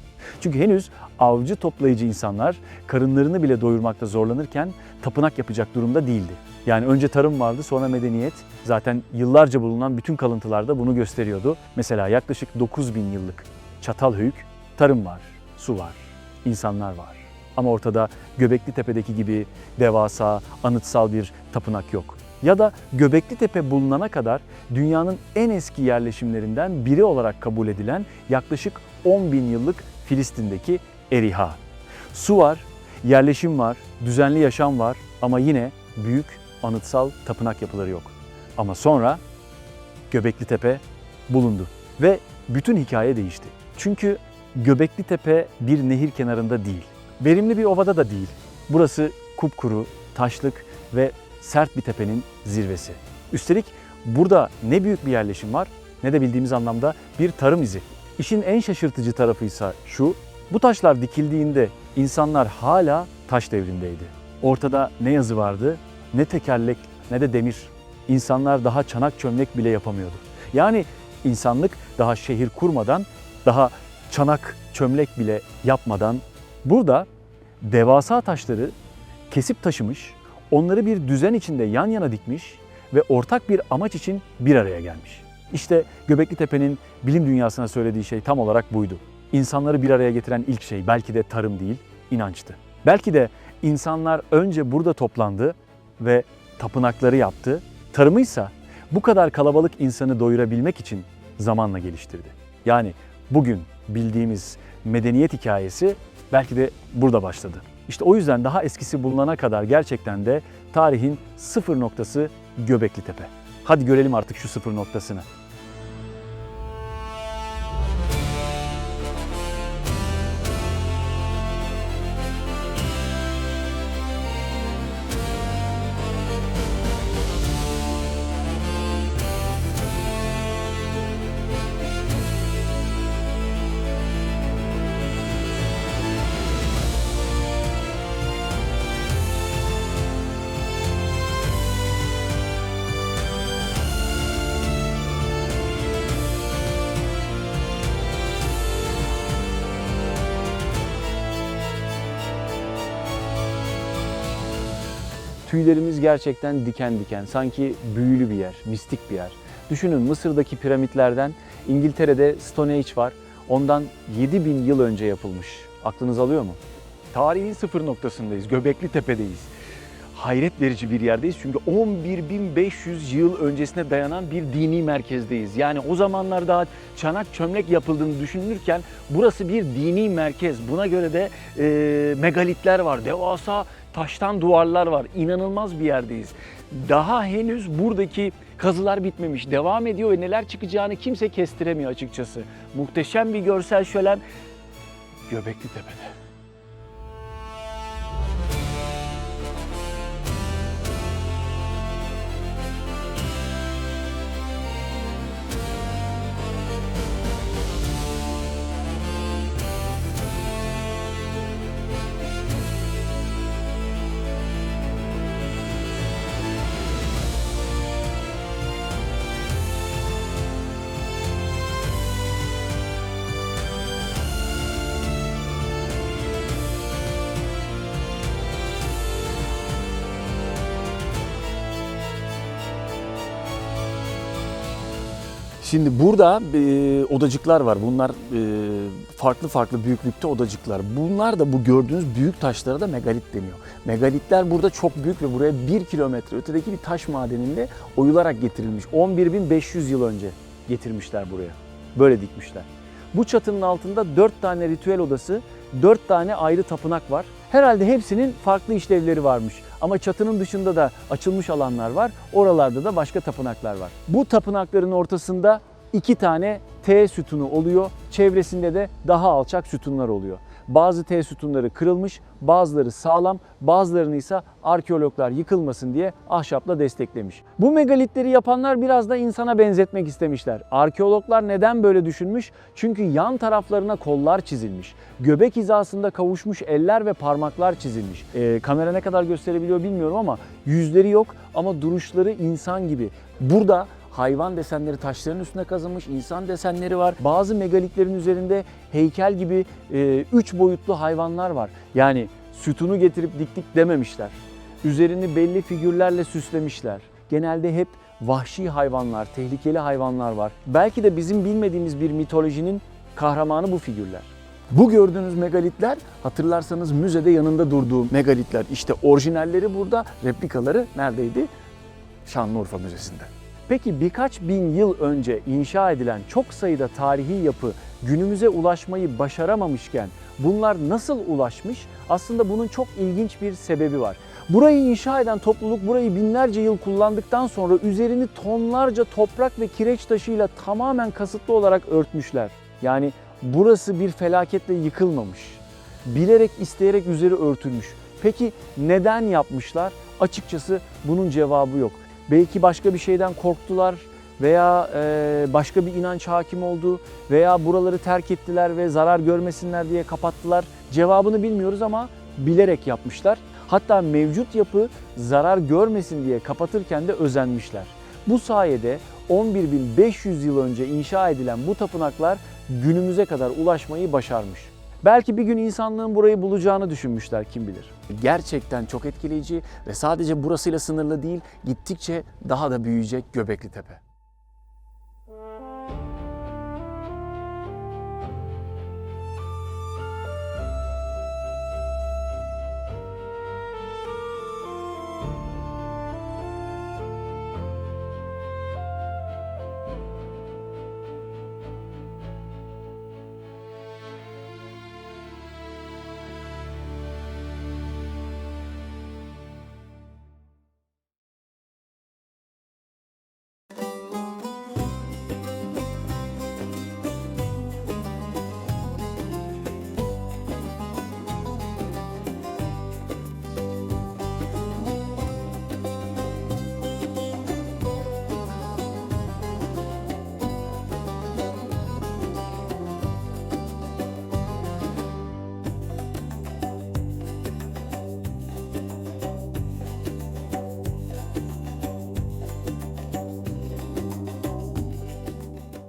Çünkü henüz avcı toplayıcı insanlar karınlarını bile doyurmakta zorlanırken tapınak yapacak durumda değildi. Yani önce tarım vardı, sonra medeniyet. Zaten yıllarca bulunan bütün kalıntılarda bunu gösteriyordu. Mesela yaklaşık 9000 yıllık Çatalhöyük, tarım var, su var, insanlar var. Ama ortada Göbekli Tepe'deki gibi devasa, anıtsal bir tapınak yok. Ya da Göbekli Tepe bulunana kadar dünyanın en eski yerleşimlerinden biri olarak kabul edilen yaklaşık 10.000 yıllık Filistin'deki Eriha. Su var, yerleşim var, düzenli yaşam var ama yine büyük anıtsal tapınak yapıları yok. Ama sonra Göbekli Tepe bulundu ve bütün hikaye değişti. Çünkü Göbekli Tepe bir nehir kenarında değil, verimli bir ovada da değil. Burası kupkuru, taşlık ve sert bir tepenin zirvesi. Üstelik burada ne büyük bir yerleşim var ne de bildiğimiz anlamda bir tarım izi. İşin en şaşırtıcı tarafıysa şu, bu taşlar dikildiğinde insanlar hala taş devrindeydi. Ortada ne yazı vardı, ne tekerlek ne de demir. İnsanlar daha çanak çömlek bile yapamıyordu. Yani insanlık daha şehir kurmadan, daha çanak çömlek bile yapmadan burada devasa taşları kesip taşımış, onları bir düzen içinde yan yana dikmiş ve ortak bir amaç için bir araya gelmiş. İşte Göbekli Tepe'nin bilim dünyasına söylediği şey tam olarak buydu. İnsanları bir araya getiren ilk şey belki de tarım değil, inançtı. Belki de insanlar önce burada toplandı ve tapınakları yaptı. Tarımıysa bu kadar kalabalık insanı doyurabilmek için zamanla geliştirdi. Yani bugün bildiğimiz medeniyet hikayesi belki de burada başladı. İşte o yüzden daha eskisi bulunana kadar gerçekten de tarihin sıfır noktası Göbekli Tepe. Hadi görelim artık şu sıfır noktasını. Tüylerimiz gerçekten diken diken. Sanki büyülü bir yer, mistik bir yer. Düşünün Mısır'daki piramitlerden İngiltere'de Stone Age var. Ondan 7000 yıl önce yapılmış. Aklınız alıyor mu? Tarihin sıfır noktasındayız. Göbekli Tepe'deyiz. Hayret verici bir yerdeyiz çünkü 11.500 yıl öncesine dayanan bir dini merkezdeyiz. Yani o zamanlar daha çanak çömlek yapıldığını düşünülürken burası bir dini merkez. Buna göre de megalitler var, devasa taştan duvarlar var. İnanılmaz bir yerdeyiz. Daha henüz buradaki kazılar bitmemiş, devam ediyor ve neler çıkacağını kimse kestiremiyor açıkçası. Muhteşem bir görsel şölen Göbekli Tepe'de. Şimdi burada odacıklar var. Bunlar farklı farklı büyüklükte odacıklar. Bunlar da bu gördüğünüz büyük taşlara da megalit deniyor. Megalitler burada çok büyük ve buraya 1 kilometre ötedeki bir taş madeninde oyularak getirilmiş. 11.500 yıl önce getirmişler buraya. Böyle dikmişler. Bu çatının altında 4 tane ritüel odası, 4 tane ayrı tapınak var. Herhalde hepsinin farklı işlevleri varmış. Ama çatının dışında da açılmış alanlar var. Oralarda da başka tapınaklar var. Bu tapınakların ortasında 2 tane T sütunu oluyor. Çevresinde de daha alçak sütunlar oluyor. Bazı T sütunları kırılmış, bazıları sağlam, bazılarını ise arkeologlar yıkılmasın diye ahşapla desteklemiş. Bu megalitleri yapanlar biraz da insana benzetmek istemişler. Arkeologlar neden böyle düşünmüş? Çünkü yan taraflarına kollar çizilmiş. Göbek hizasında kavuşmuş eller ve parmaklar çizilmiş. Kamera ne kadar gösterebiliyor bilmiyorum ama yüzleri yok ama duruşları insan gibi. Burada hayvan desenleri taşların üstüne kazınmış, insan desenleri var. Bazı megalitlerin üzerinde heykel gibi 3 boyutlu hayvanlar var. Yani sütunu getirip diktik dememişler. Üzerini belli figürlerle süslemişler. Genelde hep vahşi hayvanlar, tehlikeli hayvanlar var. Belki de bizim bilmediğimiz bir mitolojinin kahramanı bu figürler. Bu gördüğünüz megalitler hatırlarsanız müzede yanında durduğu megalitler. İşte orijinalleri burada, replikaları neredeydi? Şanlıurfa Müzesi'nde. Peki birkaç bin yıl önce inşa edilen çok sayıda tarihi yapı günümüze ulaşmayı başaramamışken bunlar nasıl ulaşmış? Aslında bunun çok ilginç bir sebebi var. Burayı inşa eden topluluk burayı binlerce yıl kullandıktan sonra üzerini tonlarca toprak ve kireç taşıyla tamamen kasıtlı olarak örtmüşler. Yani burası bir felaketle yıkılmamış. Bilerek, isteyerek üzeri örtülmüş. Peki neden yapmışlar? Açıkçası bunun cevabı yok. Belki başka bir şeyden korktular veya başka bir inanç hakim oldu veya buraları terk ettiler ve zarar görmesinler diye kapattılar. Cevabını bilmiyoruz ama bilerek yapmışlar. Hatta mevcut yapı zarar görmesin diye kapatırken de özenmişler. Bu sayede 11.500 yıl önce inşa edilen bu tapınaklar günümüze kadar ulaşmayı başarmış. Belki bir gün insanlığın burayı bulacağını düşünmüşler, kim bilir. Gerçekten çok etkileyici ve sadece burasıyla sınırlı değil, gittikçe daha da büyüyecek Göbekli Tepe.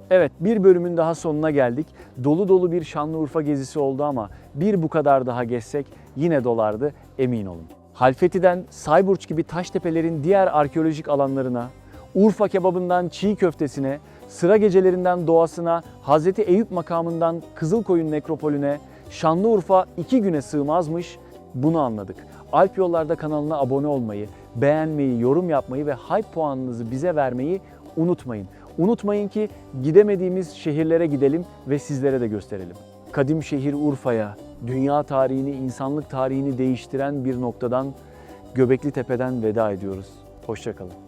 Evet, bir bölümün daha sonuna geldik. Dolu dolu bir Şanlıurfa gezisi oldu ama bir bu kadar daha gezsek yine dolardı, emin olun. Halfeti'den Sayburç gibi taş tepelerin diğer arkeolojik alanlarına, Urfa kebabından çiğ köftesine, sıra gecelerinden doğasına, Hazreti Eyüp makamından Kızılkoyun nekropolüne, Şanlıurfa 2 güne sığmazmış, bunu anladık. Alp Yollar'da kanalına abone olmayı, beğenmeyi, yorum yapmayı ve hype puanınızı bize vermeyi unutmayın. Unutmayın ki gidemediğimiz şehirlere gidelim ve sizlere de gösterelim. Kadim şehir Urfa'ya, dünya tarihini, insanlık tarihini değiştiren bir noktadan, Göbekli Tepe'den veda ediyoruz. Hoşça kalın.